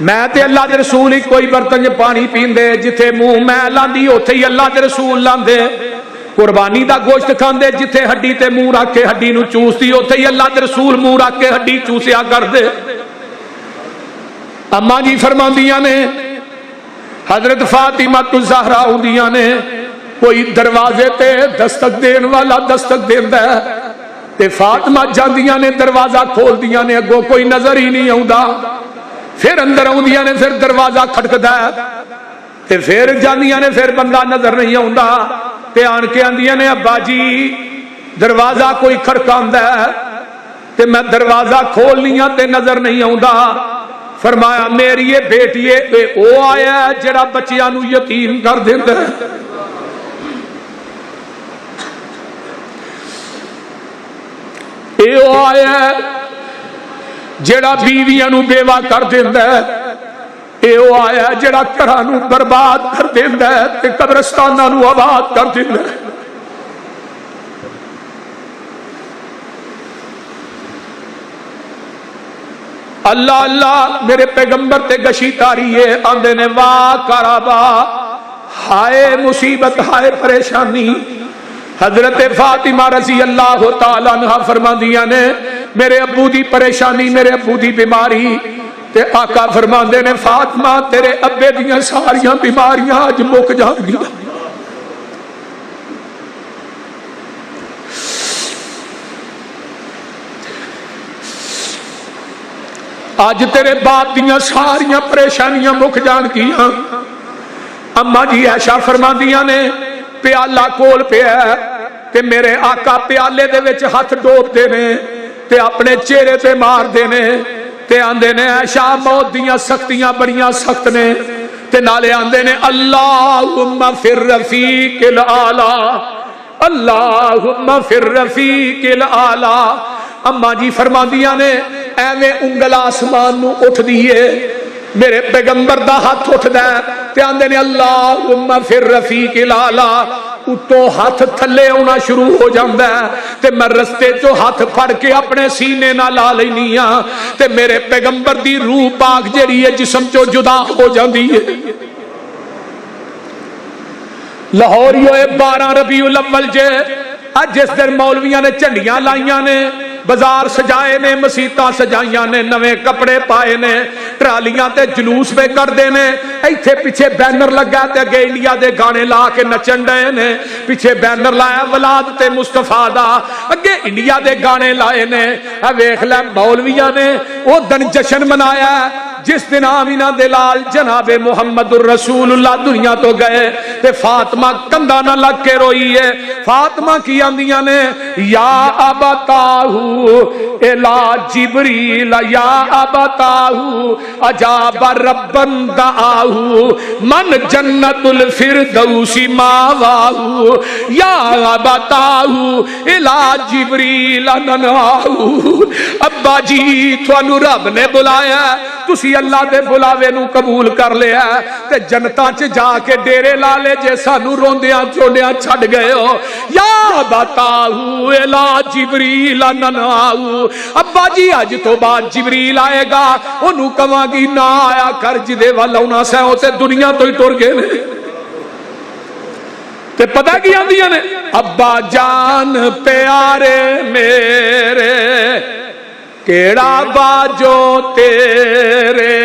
میں تے اللہ دے رسول ہی کوئی برتن چ پانی پیندے، جتھے منہ میں لاندی اوتھے ہی اللہ دے رسول لاندے، قربانی دا گوشت کھاندے جتھے ہڈی تے منہ رکھ کے ہڈی نو چوستی اوتھے ہی اللہ دے رسول منہ رکھ کے ہڈی چوسیا کردے۔ اما جی فرماندیاں نے حضرت فاطمہ الزہرا ہوندیاں نے کوئی دروازے تے دستک دین والا دستک دیندا ہے تے فاطمہ جاندیاں نے دروازہ کھول دیاں نے، اگوں کوئی نظر ہی نہیں آوندا، پھر اندر آندیاں نے، پھر دروازہ کھٹکدا ہے تے پھر جاندیاں نے، پھر بندہ نظر نہیں آوندا تے آن کے آندیاں نے ابا جی دروازہ کوئی کھڑکاندا ہے تے میں دروازہ کھولنیاں تے نظر نہیں آوندا۔ فرمایا میری یہ بیٹی ہے او آیا ہے جڑا بچیاں نو یتیم کر دیندا ہے، اے او آیا ہے جڑا بیویاں نو بیوہ کر دیندا ہے، اے او آیا ہے جڑا گھراں نو برباد کر دیندا ہے تے قبرستاناں نو آباد کر دیندا ہے۔ اللہ اللہ میرے پیغمبر تے گشی تاری ہے، آندے نے واہ کرابا، ہائے مصیبت ہائے پریشانی۔ حضرت فاطمہ رضی اللہ تعالی عنہ فرماندیاں نے میرے ابو دی پریشانی، میرے ابو دی بیماری، تے آقا فرماندے نے فاطمہ تیرے ابے دیاں ساریاں بیماریاں اج مک جان گیاں۔ آج تیرے باپ دیاں ساریاں پریشانیاں مک جان گیاں۔ اما جی عائشہ فرماندیاں نے پیالہ کول پیا تے میرے آقا پیالے دے وچ ہاتھ ڈوب دے نے تے اپنے چہرے تے مار دے نے تے آندے نے عائشہ موت دیاں سختیاں بڑیاں سخت نے تے نالے آندے نے اللہم فی الرفیق الاعلی، اللہم فی الرفیق الاعلی۔ اما جی فرماندیاں نے ایویں انگل آسمان نو اٹھ دیئے، میرے پیغمبر دا ہاتھ اٹھ دے تے آندے نے اللہم فی الرفیق الاعلی، اتو ہاتھ تھلے ہونا شروع ہو جاندہ ہے تے میں رستے جو ہاتھ پھڑ کے اپنے سینے نہ لا لینی ہاں تے میرے پیغمبر دی روح پاک جڑی ہے جسم جو جدا ہو جاندی ہے۔ لاہوریو 12 ربیع الاول جے اج جس دن مولویاں نے جھنڈیاں لائیاں نے، بازار سجائے نے، مسیتاں سجائیاں نے، نویں کپڑے پائے نے، ٹرالیاں تے جلوس پہ کر دے نے، ایتھے پیچھے بینر لگا تے اگے انڈیا دے گانے لا کے نچن ڈے نے، پیچھے بینر لایا ولاد تے مصطفیٰ دا، اگے انڈیا دے گانے لائے نے۔ ویکھ لے مولویاں نے وہ دن جشن منایا جس دن آمینہ دلال جناب محمد الرسول اللہ دنیا تو گئے تے فاطمہ کندھا نہ لگ کے روئی ہے۔ فاطمہ کی آندیاں نے یا ابتاہو الا جبریل، یا ابتاہو اجاب ربن دعاہو من جنت الفردوس ماواہو، یا ابتاہو الا جبریل نناہو۔ ابا جی تھانو رب نے بلایا، تسی اللہ دے بلاوے نو قبول کر لیا تے جنتاں چ جا کے ڈیرے لا لے جے سانو روندیاں چوندیاں چھڈ گئے ہو۔ یا بتاؤ الا جبریل نناؤ، ابا جی اج تو بعد جبریل آئے گا، انہوں کہاں گی نہ آیا کر جدے والا انہاں سے ہوتے دنیا تو ہی ٹر گئے نے۔ تے پتہ کی آندیاں نے ابا جان پیارے میرے کیڑا باجو تیرے،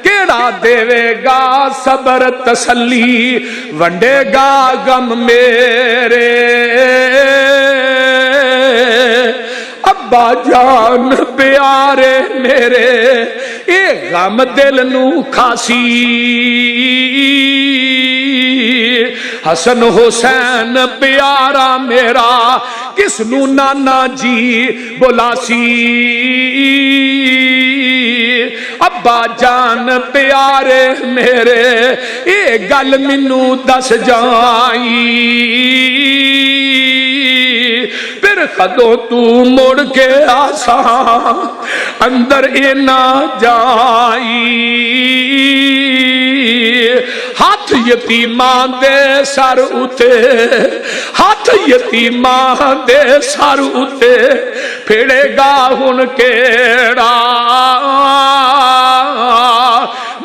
کیڑا دے گا صبر تسلی ونڈے گا غم میرے۔ ابا جان پیارے میرے اے غم دل نو کھاسی، حسن حسین پیارا میرا کس نو نانا جی بلاسی۔ ابا جان پیارے میرے اے گل مینو دس جائی، پھر کدوں تو مڑ کے آساں اندر اینا جائی۔ ہاتھ یتیماں دے سر اتے، ہاتھ یتیماں دے سر اتے پھڑے گا ہن کیڑا،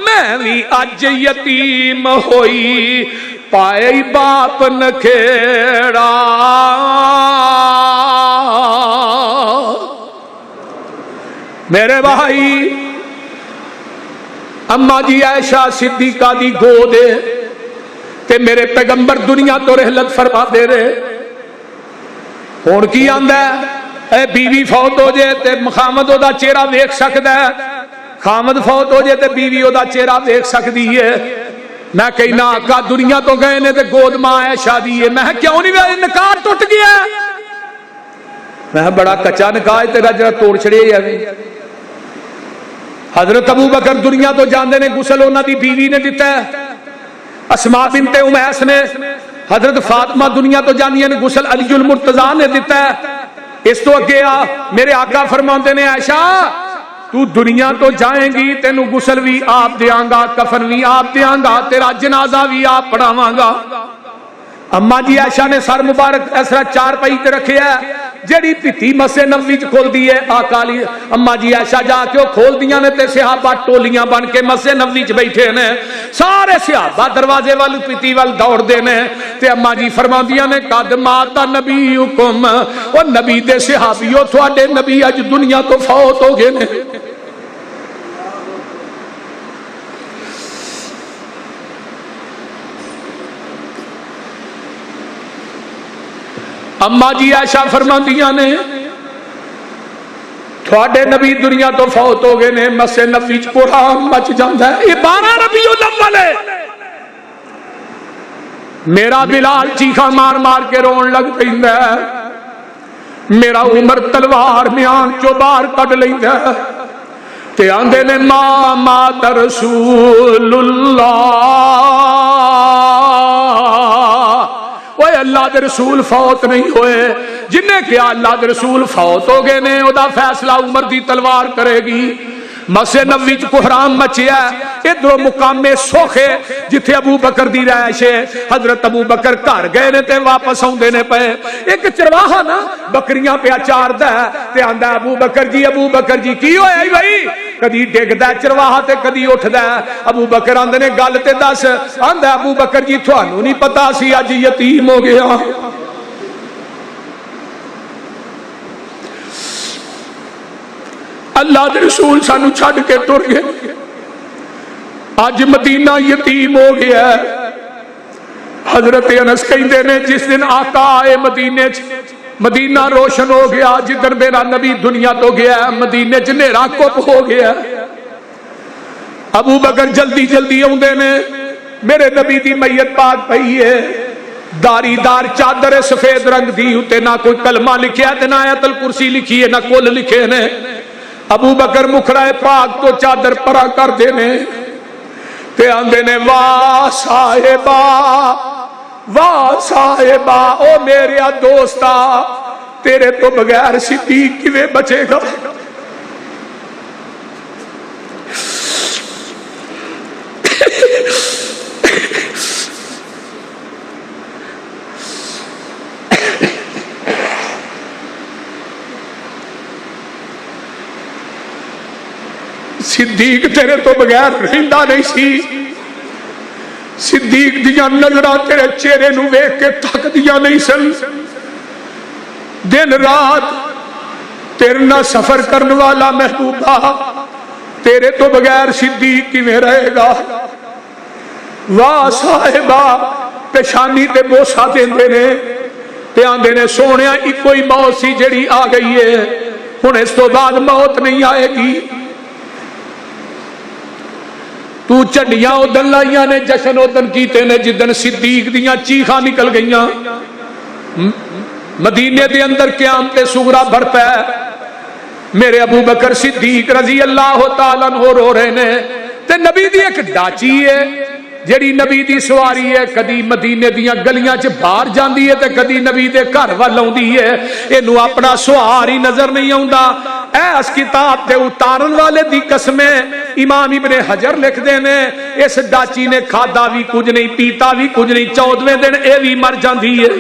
میں بھی اج یتیم ہوئی پائے باپ نکھیڑا۔ میرے بھائی اما جی عائشہ صدیقہ دی گود تے میرے پیغمبر دنیا تو رحلت فرما دے رہے، ہن کی آندا ہے اے بیوی فوت ہو جائے تے خامد او دا چہرہ دیکھ سکدا ہے، خامد فوت ہو جائے تے بیوی او دا چہرہ دیکھ سکدی ہے۔ میں کہنا آقا دنیا تو گئے نے تے گود ماں عائشہ دی ہے، میں کیوں نہیں نکاح ٹوٹ گیا؟ میں بڑا کچا نکاح ہے تیرا جڑا توڑ چھڑے ہے۔ حضرت ابو بکر دنیا تو جاندے نے غسل انہاں دی بیوی نے دیتا ہے، اسماء بنت امیس نے، حضرت فاطمہ دنیا تو جاندیاں نے غسل علی المرتضیٰ نے دیتا ہے۔ اس تو اگے آ میرے آقا فرماندے نے عائشہ تو دنیا تو جائیں گی تینوں غسل بھی آپ دیاں گا، کفن بھی آپ دیاں گا، تیرا جنازہ بھی آپ پڑھاواں گا۔ اما جی عائشہ نے سر مبارک اس طرح چار پائی تے رکھے ہے، جڑی پتی مسجد نبوی وچ کھول دی ہے آقا علی اما جی عائشہ جا کے کھول دیاں نے تے صحابہ ٹولیاں بن کے مسجد نبوی وچ بیٹھے نے، سارے صحابہ دروازے وال پتی وال دوڑ دے نے تے اما جی فرماندیاں نے قد مات نبیکم، او نبی دے صحابیو تواڈے نبی اج دنیا تو فوت ہو گئے نے۔ اما جی عائشہ فرماندیاں نے تھوڑے نبی دنیا تو فوت ہو گئے نے، مسجد نبوی وچ قرآن مچ جاندا ہے۔ یہ 12 ربیع الاول ہے، میرا بلال چیخا مار مار کے رون لگ پیندا ہے، میرا عمر تلوار میان چو باہر کڈ لیندا ہے تے آندے نے ما مات رسول اللہ، وہ اللہ دے رسول فوت نہیں ہوئے، جن نے کیا اللہ دے رسول فوت ہو گئے نے، او دا فیصلہ عمر دی تلوار کرے گی۔ مسجد نبوی وچ کوحرام مچیا، ادھر مقام سوکھے جتھے ابو بکر دی رہائش ہے، حضرت ابو بکر گھر گئے نے تے واپس آوندے نے پے، ایک چرواہا نا بکریاں پیا چاردا ہے تے آندا ابو بکر جی کی ہویا بھائی؟ کدی ڈگدا چرواہا تے کدی اٹھدا ہے۔ ابو بکر آندے نے گل تے دس، آندا ابو بکر جی تھانوں نہیں پتا سی اج یتیم ہو گیا۔ اللہ دے رسول سانو چھڈ کے ٹر گئے، اج مدینہ یتیم ہو گیا ہے۔ حضرت انس کہندے نے جس دن آقا آئے مدینے چ، مدینہ روشن ہو گیا، جدن میرا نبی دنیا تو گیا ہے مدینے چ نیرا کپ ہو گیا۔ ابو بکر جلدی جلدی آوندے نے، میرے نبی دی میت پاک پئی ہے، داری دار چادر سفید رنگ دی، اتے نہ کوئی کلمہ لکھیا تے نہ آیت الکرسی لکھی ہے، نہ کل لکھے نے۔ ابو بکر مکھڑا پاک تو چادر پرا کر دینے تے آندے نے واہ صاحبہ او میرے دوستا، تیرے تو بغیر صدیق کیویں بچے گا؟ صدیق تیرے تو بغیر رہندا نہیں سی، صدیق دیاں نظراں تیرے چہرے نو ویکھ کے تھک دیاں نہیں سن، دن رات تیرے نہ سفر کرنے والا محبوبہ تیرے تو بغیر صدیق کیویں رہے گا؟ واہ صاحبہ پیشانی تے بوسا دیندے نے تے آندے نے سونیا ایک کوئی موت سی جڑی آ گئی ہے، ہن اس تو بعد موت نہیں آئے گی۔ تو چڈیاں ادن لائیاں نے، جشن ادن کیتے نے جدن صدیق دیاں چیخاں نکل گئیاں۔ مدینے دے اندر قیامت صغریٰ بڑھتا ہے، میرے ابو بکر صدیق رضی اللہ تعالیٰ عنہ رو رہے نے تے نبی دی ایک ڈاچی ہے جڑی نبی دی سواری ہے، کدی مدینے دیاں گلیاں چ باہر جاندی ہے تے کدی نبی دے گھر ول آوندی ہے، اینو اپنا سوار ہی نظر نہیں آوندا۔ اے اس کتاب تے اتارن والے دی قسمیں امام ابن حجر لکھ دے نے اس ڈاچی نے کھادا بھی کچھ نہیں پیتا بھی کچھ نہیں 14ویں دن اے بھی مر جاندی ہے.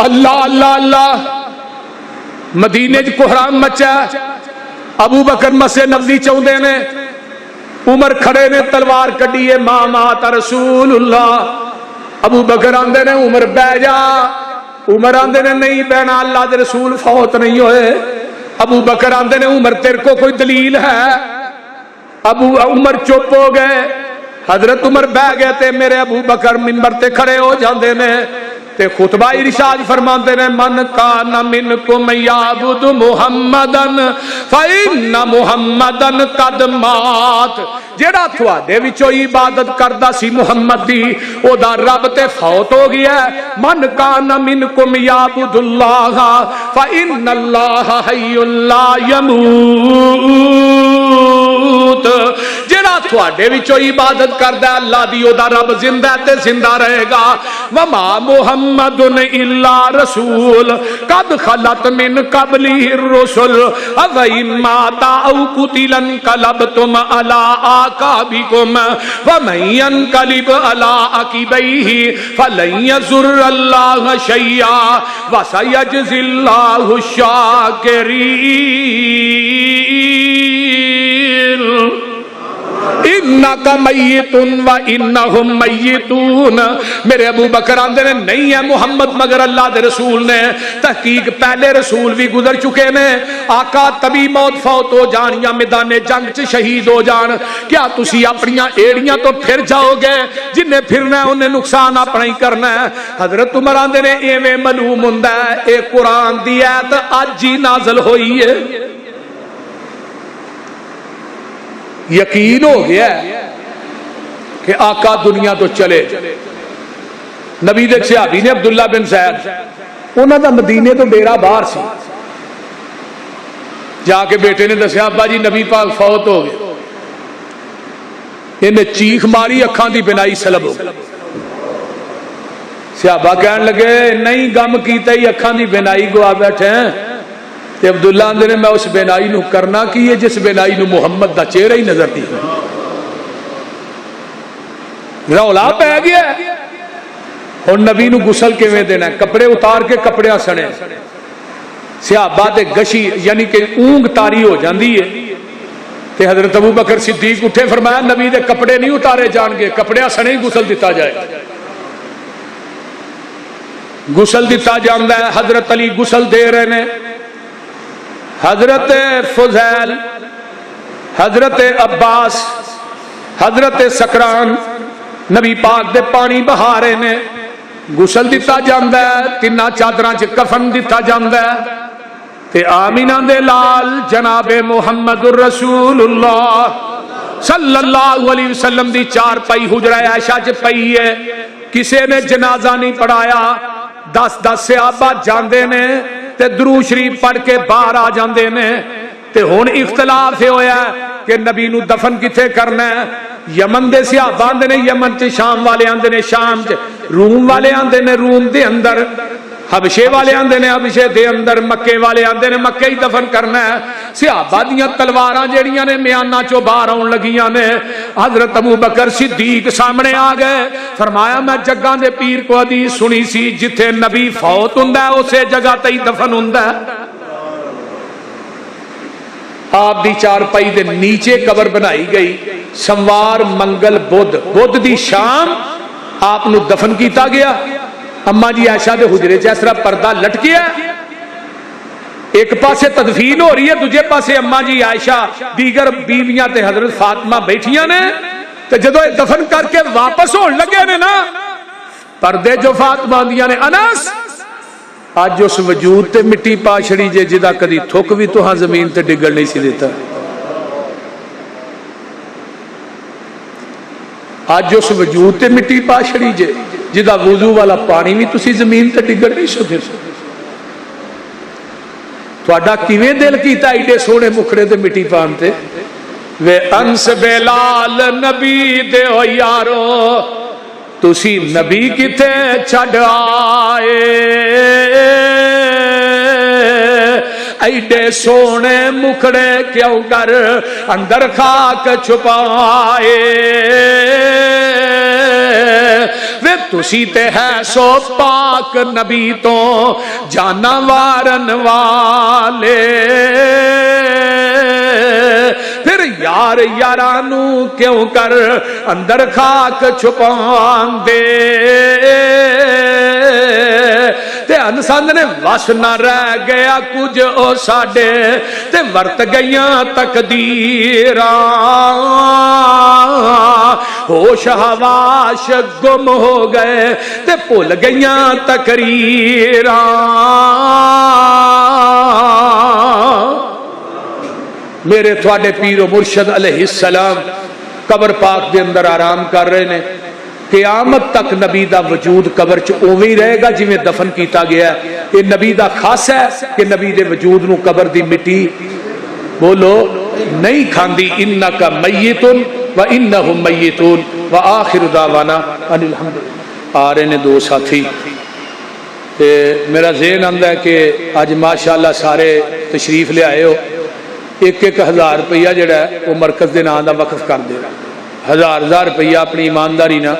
اللہ اللہ اللہ. مدینے چ کوہرام مچا. ابو بکر مسجد نبوی چاہتے نے. عمر کھڑے نے تلوار کڈی ہے ماں مات رسول اللہ. ابو بکر آندے نے عمر بہ جا. عمر آندے نے نہیں بہنا اللہ دے رسول فوت نہیں ہوئے. ابو بکر آندے نے عمر تیرے کو کوئی دلیل ہے؟ عمر چپ ہو گئے. حضرت عمر بہ گئے تے میرے ابو بکر منبر تے کھڑے ہو جاندے نے تے خطبہ ارشاد فرماندے نے من کان منکم یعبد محمدن فإن محمدن قد مات. جیڑا تھوڑے وچوں عبادت کردا سی محمد دی او دا رب تے فوت ہو گیا ہے. من کان منکم یعبد اللہ فإن اللہ حی لا یموت. جیڑا تھوڑے وچوں عبادت کردا ہے اللہ دی او دا رب زندہ تے زندہ رہے گا. وما محمد الا رسول قد خلت من قبلہ الرسل افإن مات او قتل انقلبتم على اعقابكم ومن ينقلب على عقبيه فلن يضر الله شيئا وسيجزي الله الشاكرين. انکا میتون و انہم میتون. میرے ابو بکر آندے نے نہیں ہے محمد مگر اللہ دے رسول نے. تحقیق پہلے رسول بھی گزر چکے نے. آقا تبھی موت فوت ہو جان یا میدان جنگ چ شہید ہو جان. کیا تسی اپنیاں ایڑیاں تو پھر جاؤ گے؟ جنہیں پھرنا ہے انہیں نقصان اپنا ہی کرنا ہے. حضرت عمر آندے نے ایویں معلوم ہوندا ہے اے قرآن دی آیت اج ہی نازل ہوئی ہے. یقین ہو گیا کہ آقا دنیا تو چلے. نبی دے صحابی نے عبداللہ بن زید انہوں دا مدینے تو ڈیرا باہر سی. جا کے بیٹے نے دسیا ابا جی نبی پاک فوت ہو گئے. انہیں چیخ ماری اکھاں دی بینائی سلب ہو گئی. صحابہ کہنے لگے نہیں غم کیتا ہی اکھاں دی بینائی گوا بیٹھے ہیں. تے عبداللہ آندے نے میں اس بینائی نو کرنا کی ہے جس بینائی نو محمد دا چہرہ ہی نظر دی. رولا پہ گیا اور نبی نو غسل کیویں دینا ہے؟ کپڑے اتار کے کپڑے سنے. صحابہ تے گشی یعنی کہ اونگ تاری ہو جاندی ہے. تے حضرت ابو بکر صدیق اٹھے فرمایا نبی دے کپڑے نہیں اتارے جان گے کپڑے سنے ہی غسل دیتا جائے. غسل دیتا جاندا ہے. حضرت علی غسل دے رہے نے. حضرت فضیل حضرت عباس حضرت سکران نبی پاک دے پانی بہا رہے نے. غسل دیتا جاندا ہے. تینا چادراں چ کفن دیتا جاندا ہے. تے آمینہ دے لال جناب محمد الرسول اللہ صلی اللہ علیہ وسلم دی چار پائی حجرہ عائشہ چ پئی ہے. کسے نے جنازہ نہیں پڑھایا. 10 صحابہ جاندے نے تے درود شریف پڑھ کے باہر آ جاندے نے. تے ہن اختلاف ہویا کہ نبی نو دفن کتے کرنا ہے. یمن دے صحابہ آندے نے یمن تے شام والے آندے نے شام تے روم والے آندے نے روم دے اندر حبشے والے آندے نے حبشے دے اندر مکے والے آندے نے مکے ہی دفن کرنا ہے. صحابہ دیاں تلواراں جیڑیاں نے میانہ چوں باہر آن لگیاں نے. حضرت ابو بکر صدیق سامنے آ گئے. فرمایا میں جگہ دے پیر کو حدیث سنی سی جتھے نبی فوت ہوندا ہے اسے جگہ تے ہی دفن ہوندا ہے. آپ دی چار پائی دے نیچے قبر بنائی گئی. سوار منگل بدھ دی شام آپ نو دفن کیتا گیا. اما جی عائشہ دے حجرے چ اس طرح پردہ لٹکیا. ایک پاسے تدفین ہو رہی ہے دوجے پاسے اما جی عائشہ دیگر بیویاں تے حضرت فاطمہ بیٹھیاں نے. تے جدو دفن کر کے واپس ہون لگے نے نا پردے جو فاطمہ دیاں نے انس اج اس وجود تے مٹی پا چھڑی جے جدا کدی تھک بھی تو ہاں زمین تے ڈگڑ نہیں سی دیتا. اج اس وجود تے مٹی پا چھڑی جے جدا وضو والا پانی بھی تسی زمین تے ڈگڑ نہیں سکے. تہاڈا کیویں دل کیتا ایڈے سونے مکھڑے تے مٹی پان تے. وے انس بلال نبی دے او یارو تسی نبی کتے چھڈ آئے. ایڈے سونے مکھڑے کیوں کر اندر خاک چھپائے وے تسی تے ہے سو پاک نبی تو جانا وارن والے پھر یار یارانو کیوں کر اندر خاک چھپان دے تے انسان نے وس نہ رہ گیا کچھ او ساڈے تے ورت گئیاں تقدیراں ہوش حواس گم ہو گئے تے بھول گئیاں تقریراں میرے تھوڑے پیر و مرشد علیہ السلام قبر پاک دے اندر آرام کر رہے نے قیامت تک نبی دا وجود قبر چ اوویں ہی رہے گا جویں دفن کیتا گیا ہے یہ نبی دا خاص ہے کہ نبی دے وجود نو قبر دی مٹی بولو نہیں کھاندی انکا میتن و انہم میتون و آخر دعوانا ان الحمدللہ آ رہے نے دو ساتھی میرا ذہن آندا ہے کہ آج ماشاءاللہ سارے تشریف لے آئے ہو ایک ایک ہزار روپیہ جڑا ہے وہ مرکز دے نام دا وقف کر دے ہزار روپیہ اپنی ایمانداری نہ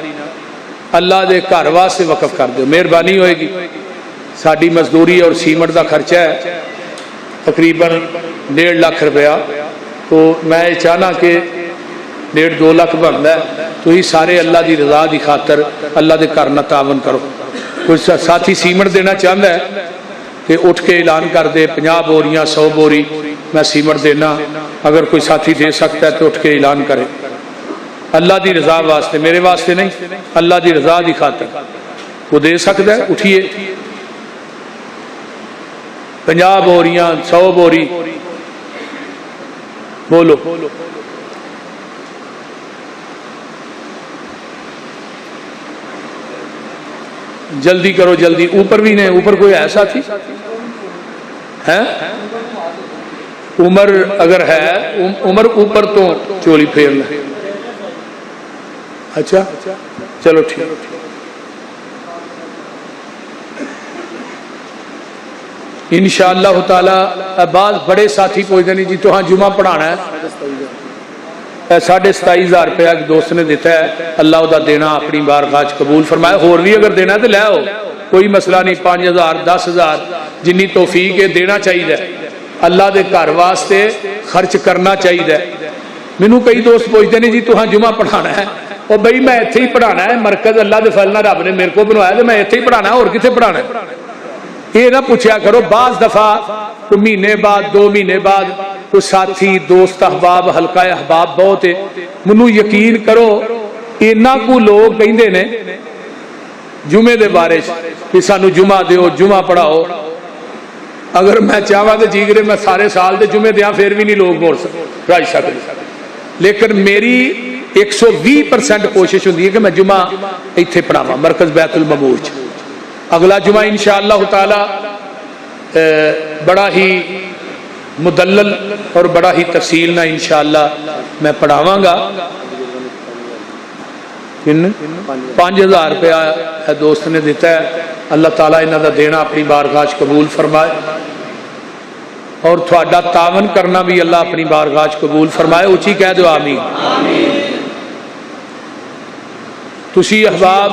اللہ دے گھر واسطے وقف کر دو مہربانی ہوئے گی ساڈی مزدوری اور سیمنٹ دا خرچہ ہے تقریباً 1.5 لاکھ روپیہ تو میں یہ چاہنا کہ 1.5-2 لاکھ بنتا ہے تو ہی سارے اللہ دی رضا دی خاطر اللہ دے گھر نہ تعاون کرو کوئی ساتھی سیمنٹ دینا چاہتا ہے کہ اٹھ کے اعلان کر دے 50 بوریاں 100 بوری میں سیمنٹ دینا اگر کوئی ساتھی دے سکتا ہے تو اٹھ کے اعلان کرے اللہ دی رضا واسطے میرے واسطے نہیں اللہ دی رضا دی خاطر وہ دے سکتا ہے اٹھیے 50 بوریاں 100 بوری بولو جلدی کرو جلدی اوپر بھی نہیں اوپر کوئی ایسا تھی ہے عمر اگر ہے عمر اوپر تو چولی پھیرنا اچھا چلو ٹھیک انشاءاللہ تعالی بعض بڑے ساتھی پوچھتے نہیں جی تو ہاں جمعہ پڑھانا ہے 27,500 روپیہ ایک دوست نے دیتا ہے اللہ دا دینا اپنی بارگاہ قبول فرمائے اور بھی اگر دینا ہے تو لے آؤ کوئی مسئلہ نہیں 5,000 10,000 جنی توفیق ہے دینا چاہیے اللہ دے گھر واسطے خرچ کرنا چاہیے مینوں کئی دوست پوچھتے نہیں جی تو ہاں جمعہ پڑھانا ہے اور بھائی میں ایتھے ہی پڑھانا ہے مرکز اللہ دے فضل نال رب نے میرے کو بنوایا تو میں ایتھے ہی پڑھانا ہے اور کتنے پڑھانا ہے یہ نہ پوچھا کرو بعض دفعہ کوئی مہینے بعد 2 مہینے بعد کوئی ساتھی دوست احباب حلقہ احباب بہت ہے منو یقین کرو اینا کو لوگ کہندے نے جمعے دے بارے کہ سانو جمعہ دیو جمعہ پڑھاؤ اگر میں چاہواں تو جی کرے میں سارے سال دے جمعے دیاں پھر بھی نہیں لوگ موڑ راج سکتے لیکن میری 120% کوشش ہوندی ہے کہ میں جمعہ ایتھے پڑھاواں مرکز بیت المعمور چ اگلا جمعہ انشاءاللہ تعالی بڑا ہی مدلل اور بڑا ہی تفصیل نہ انشاءاللہ میں پڑھاواں گا 5,000 روپیہ دوست نے دیتا ہے اللہ تعالیٰ انہاں دا دینا اپنی بارگاہ قبول فرمائے اور تھوڑا تعاون کرنا بھی اللہ اپنی بارگاہ قبول فرمائے اچھی کہہ دو آمین تسی احباب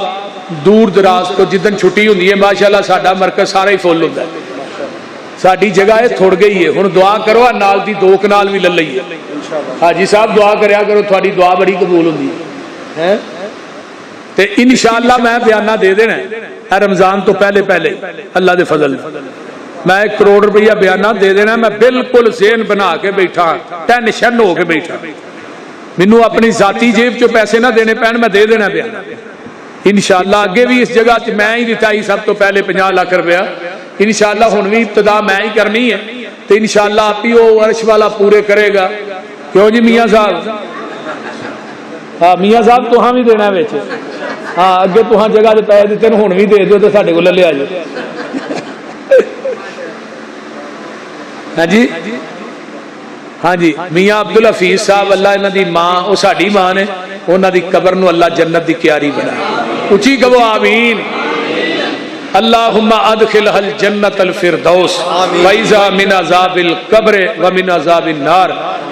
دور دراز تو جدن چھٹی ہوندی ہے ماشاءاللہ ساڈا مرکز سارا ہی فل ہوندا ہے ساڈی جگہ تھوڑ گئی ہے ہن دعا کرو نال دی 2 کنال بھی لے لئیے حاجی صاحب دعا کریا کرو تھوڑی دعا بڑی قبول ہوندی ہے تے انشاءاللہ میں بیانہ دے دینا ہے رمضان تو پہلے اللہ دے فضل میں 1 کروڑ روپیہ بیانہ دے دینا میں بالکل ذہن بنا کے بیٹھا ٹینشن ہو کے بیٹھا مینوں اپنی ذاتی جیب چوں پیسے نہ دینے پین میں دے دینا بیانہ انشاءاللہ اگے بھی اس جگہ میں ہی دیتا ہی سب تو پہلے 50 لاکھ روپیہ انشاءاللہ ہن بھی ابتدا میں ہی کرنی ہے تو انشاءاللہ آپ ہی وہ عرش والا پورے کرے گا کیوں جی میاں صاحب ہاں میاں صاحب تو ہاں بھی دینا ہے ہاں اگے تو ہاں جگہ دے پیسے دیتے ہن بھی دے دیو تو ساڈے کول لے آ جاؤ ہاں جی ہاں جی میاں عبدالحفیظ صاحب اللہ انہاں دی ماں وہ ساڈی ماں نے انہاں دی قبر نو اللہ جنت دی کیاری بنائے اچھی کہو آمین اللہم ادخلها الجنت الفردوس وعیذا من عذاب القبر ومن عذاب النار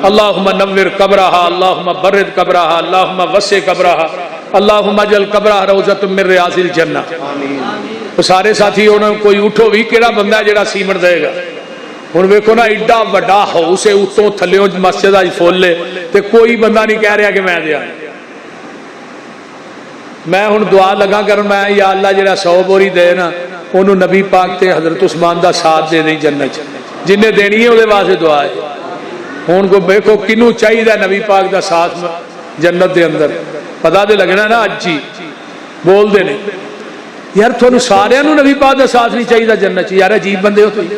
اللہم نور قبرها اللہم برد قبرها اللہم وسع قبرها اللہم اجعل قبرها روضۃ من ریاض الجنہ. سارے ساتھی انہوں کوئی اٹھو بھی کیڑا بندہ ہے جڑا سیمنٹ دے گا. ہن ویکھو نا ایڈا بڑا ہاؤس ہے اتوں تھلیوں مسجد اج فل لے تے کوئی بندہ نہیں کہہ رہا کہ میں دیا. میں ہن دعا لگا کر میں یا اللہ جڑا 100 بوری دے نا انہوں نبی پاک تے حضرت عثمان دا ساتھ دے دیں جنت جن نے دینی ہے وہ واسطے دعا ہے. ہن کو دیکھو کنوں چاہیے نبی پاک دا ساتھ جنت دے اندر پتہ تے لگنا نا اج ہی بول دے نے یار تھانوں سارے نوں نبی پاک دا ساتھ نہیں چاہیے جنت یار عجیب بندے ہو تسی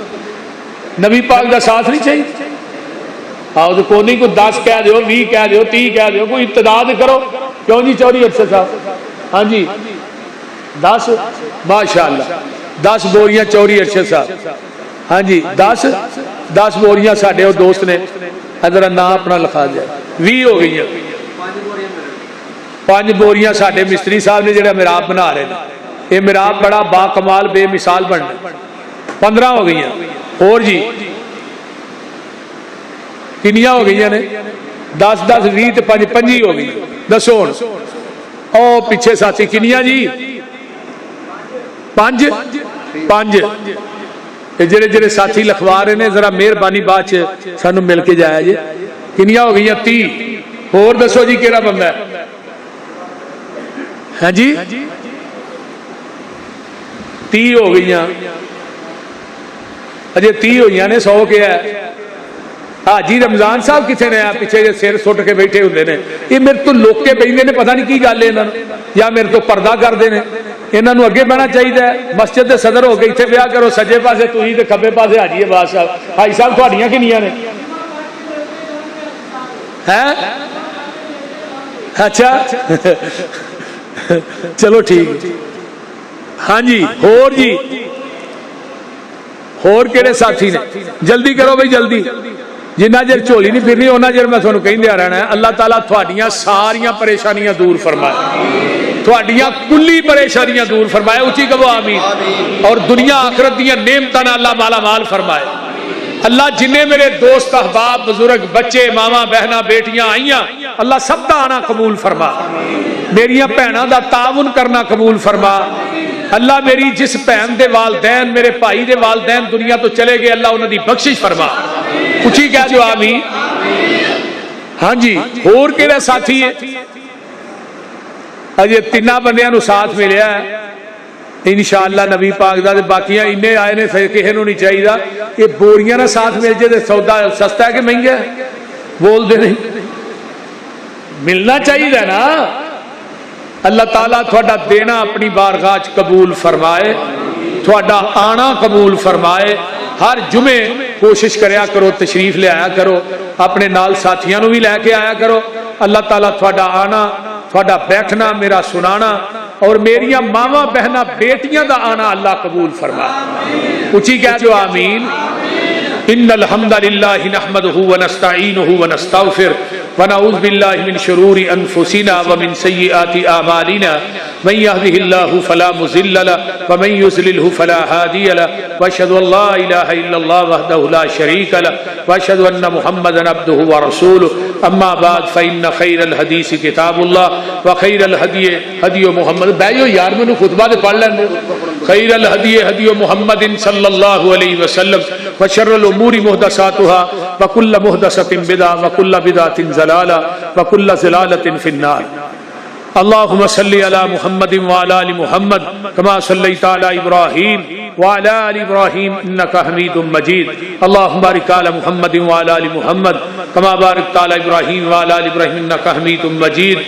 نبی پاک دا ساتھ نہیں چاہیے. آؤ تو کوئی نہیں کوئی 10 کہہ دیو 20 کہہ دیو 30 کہہ دیو کوئی ابتدا کرو کیوں جی چوری ارشد صاحب ہاں جی 10 ماشاءاللہ 10 بوریاں چوری ارشد صاحب ہاں جی 10 بوریاں ساڈے وہ دوست نے ادھر نام اپنا لکھا دیا 20 ہو گئی ہیں. 5 بوریاں ساڈے مستری صاحب نے جڑا محراب بنا رہے ہیں یہ محراب بڑا با کمال بے مثال بننا 15 ہو گئی ہیں. اور جی کنیاں ہو گئی نے 10 10 20 تے 5 25 ہو گئی. دسو ہن او پیچھے ساتھی کنیاں جی 5 جڑے جڑے ساتھی لکھوا رہے ہیں ذرا مہربانی بعد سانو مل کے جایا جی. کنیاں ہو گئی 30 اور دسو جی کیڑا بندہ ہے ہاں جی 30 ہو گئی اجے 30 ہوئی نے 100 کیا ہے. حاجی رمضان صاحب کتنے نے پیچھے سر سٹ کے بیٹھے ہوتے ہیں یہ میرے تو لوک کے بہتے ہیں پتہ نہیں کی گل ہے یا میرے تو پردہ کرتے ہیں. انہوں اگے بہنا چاہیے مسجد کے صدر ہو کے اتنے بیاہ کرو سجے پاسے تھی تو کھبے پاسے حاجی عباس صاحب حاجی صاحب تھوڑیاں کنیاں نے اچھا چلو ٹھیک ہاں جی ہور جی ہور کہڑے ساتھی نے جلدی کرو بھائی جلدی جنہ چر جھولی نہیں پھرنی اُنہ چر میں تھانوں کہندیا رہنا ہے. اللہ تعالیٰ تھوڑیاں ساریاں پریشانیاں دور فرمائے تھوڑیاں کلی پریشانیاں دور فرمائے اچھی کہو آمین اور دنیا آخرت دیاں نعمتاں اللہ مالا مال فرمائے. اللہ جنہیں میرے دوست احباب بزرگ بچے ماما بہنا بیٹیاں آئیاں اللہ سب دا آنا قبول فرما. میریاں بہناں دا تعاون کرنا قبول فرما. اللہ میری جس بہن دے والدین میرے بھائی دے والدین دنیا تو چلے گئے اللہ انہاں دی بخشش فرما. کچھ کہہ جو آمین. ہاں جی اور کہڑا ساتھی ہے اجے 3 بندیاں نو ساتھ ملیا ہے انشاءاللہ نبی پاک دا. باقیاں انے آئے نے کسی نو نہیں چاہیے یہ بوریاں نہ ساتھ مل جائے سودا سستا ہے کہ مہنگا ہے بول دے نہیں ملنا چاہیے نا. اللہ تعالیٰ تھوڑا دینا اپنی بارگاہ قبول فرمائے تھوڑا آنا قبول فرمائے. ہر جمعے کوشش کریا کرو تشریف لے آیا کرو اپنے نال ساتھیاں نو بھی لے کے آیا کرو. اللہ تعالیٰ تھوڑا آنا تھوڑا بیٹھنا میرا سنانا اور میریاں ماما بہنا بیٹیاں دا آنا اللہ قبول فرمائے. اچھی کہہ جو آمین. ان الحمد للہ نحمده ونستعینه ونستغفر ونعوذ باللہ من شرور انفسنا ومن سیئات اعمالنا من يهده الله فلا مضل له ومن يضلل فلا هادي له واشهد ان لا اله الا الله وحده لا شريك له واشهد ان محمدا عبده ورسوله. اما بعد فان خير الحديث كتاب الله وخير الهدي هدي محمد. بھائیو یار مینوں خطبہ تے پڑھ لین. خیر الهدي هدي محمد صلی اللہ علیہ وسلم وشر الامور محدثاتها وكل محدثة بدعة وكل بدعة ضلالة وكل ضلالة في النار. اللهم صل على محمد وعلى ال محمد كما صليت على ابراهيم وعلى ال ابراهيم انك حميد مجيد. اللهم بارك على محمد وعلى ال محمد كما باركت على ابراهيم وعلى ال ابراهيم انك حميد مجيد.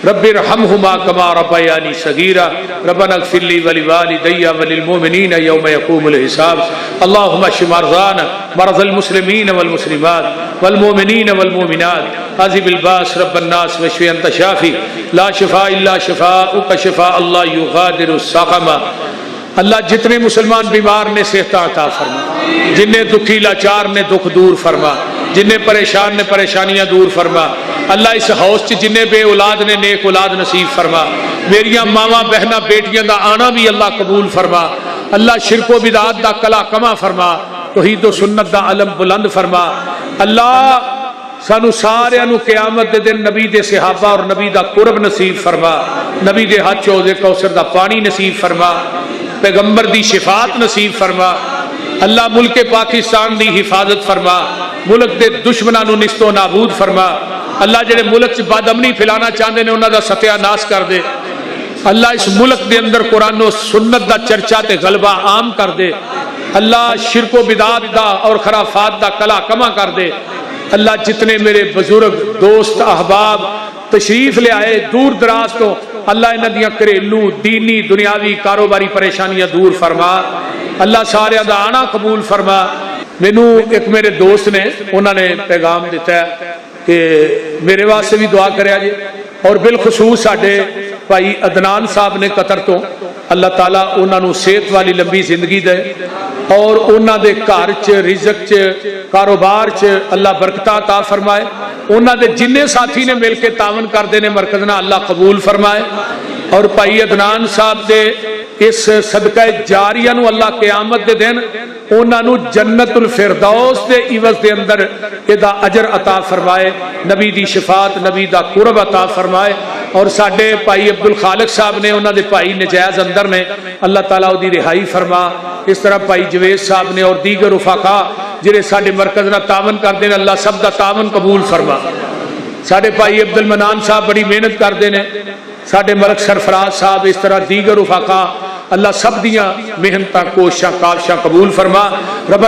رب ارحمهما كما ربياني صغيرا. ربنا اغفر لي ولوالدي وللمؤمنين يوم يقوم الحساب. اللهم اشف مرضانا مرضى المسلمين والمسلمات والمؤمنين والمؤمنات. عذب الباس رب الناس واشف انت شافي لا شفاء الا شفاءك شفاء الله يغادر السقما. اللہ جتنے مسلمان بیمار نے صحت عطا فرما جنہیں دکھی لاچار نے دکھ دور فرما جنہیں پریشان نے پریشانیاں دور فرما. اللہ اس ہاؤس چ جنہیں بے اولاد نے نیک اولاد نصیب فرما. میریاں ماواں بہنا بیٹیاں دا آنا بھی اللہ قبول فرما. اللہ شرک و بدعات دا کلا کما فرما، توحید و سنت دا علم بلند فرما۔ اللہ سانو سارے نو قیامت دے دن نبی دے صحابہ اور نبی دا قرب نصیب فرما، نبی دے ہاتھ چوز کوثر دا پانی نصیب فرما، پیغمبر دی شفاعت نصیب فرما۔ اللہ ملک پاکستان دی حفاظت فرما، ملک دے دشمناں نو نست و نابود فرما۔ اللہ جڑے ملک چ بد امنی پھیلانا چاہندے نے انہاں دا ستیہ ناش کر دے۔ اللہ اس ملک دے اندر قرآن و سنت دا چرچا تے غلبہ عام کر دے۔ اللہ شرک و بدعات دا اور خرافات دا کلا کما کر دے۔ اللہ جتنے میرے بزرگ دوست احباب تشریف لے آئے دور دراز تو، اللہ انہاں دیاں گھریلو دینی دنیاوی کاروباری پریشانیاں دور فرما۔ اللہ سارے دا آنا قبول فرما۔ مینوں ایک میرے دوست نے انہوں نے پیغام دیتا ہے کہ میرے واسطے بھی دعا کریا جی، اور بالخصوص ساڈے بھائی عدنان صاحب نے قطر تو، اللہ تعالیٰ انہوں نے صحت والی لمبی زندگی دے اور انہوں دے گھر چ رزق چ کاروبار چ اللہ برکت عطا فرمائے۔ انہوں دے جننے ساتھی نے مل کے تعاون کردے نے مرکز نہ اللہ قبول فرمائے، اور بھائی عدنان صاحب دے اس صدقہ جاریہ نو اللہ قیامت دے دن انہاں نو جنت الفردوس دے عوض دے اندر ادا اجر عطا فرمائے، نبی دی شفاعت نبی دا قرب عطا فرمائے۔ اور ساڈے بھائی عبدالخالق صاحب نے انہاں دے بھائی نجائز اندر نے، اللہ تعالیٰ دی رہائی فرما۔ اس طرح بھائی جوید صاحب نے اور دیگر رفقا جڑے ساڈے مرکز نہ تعاون کردے نے، اللہ سب دا تعاون قبول فرما۔ ساڈے بھائی عبد المنان صاحب بڑی محنت کردے نے، ساڈے ملک سرفراز صاحب، اس طرح دیگر رفقا، اللہ سب دیاں محنتاں کوششاں کاوشاں قبول فرما۔ رب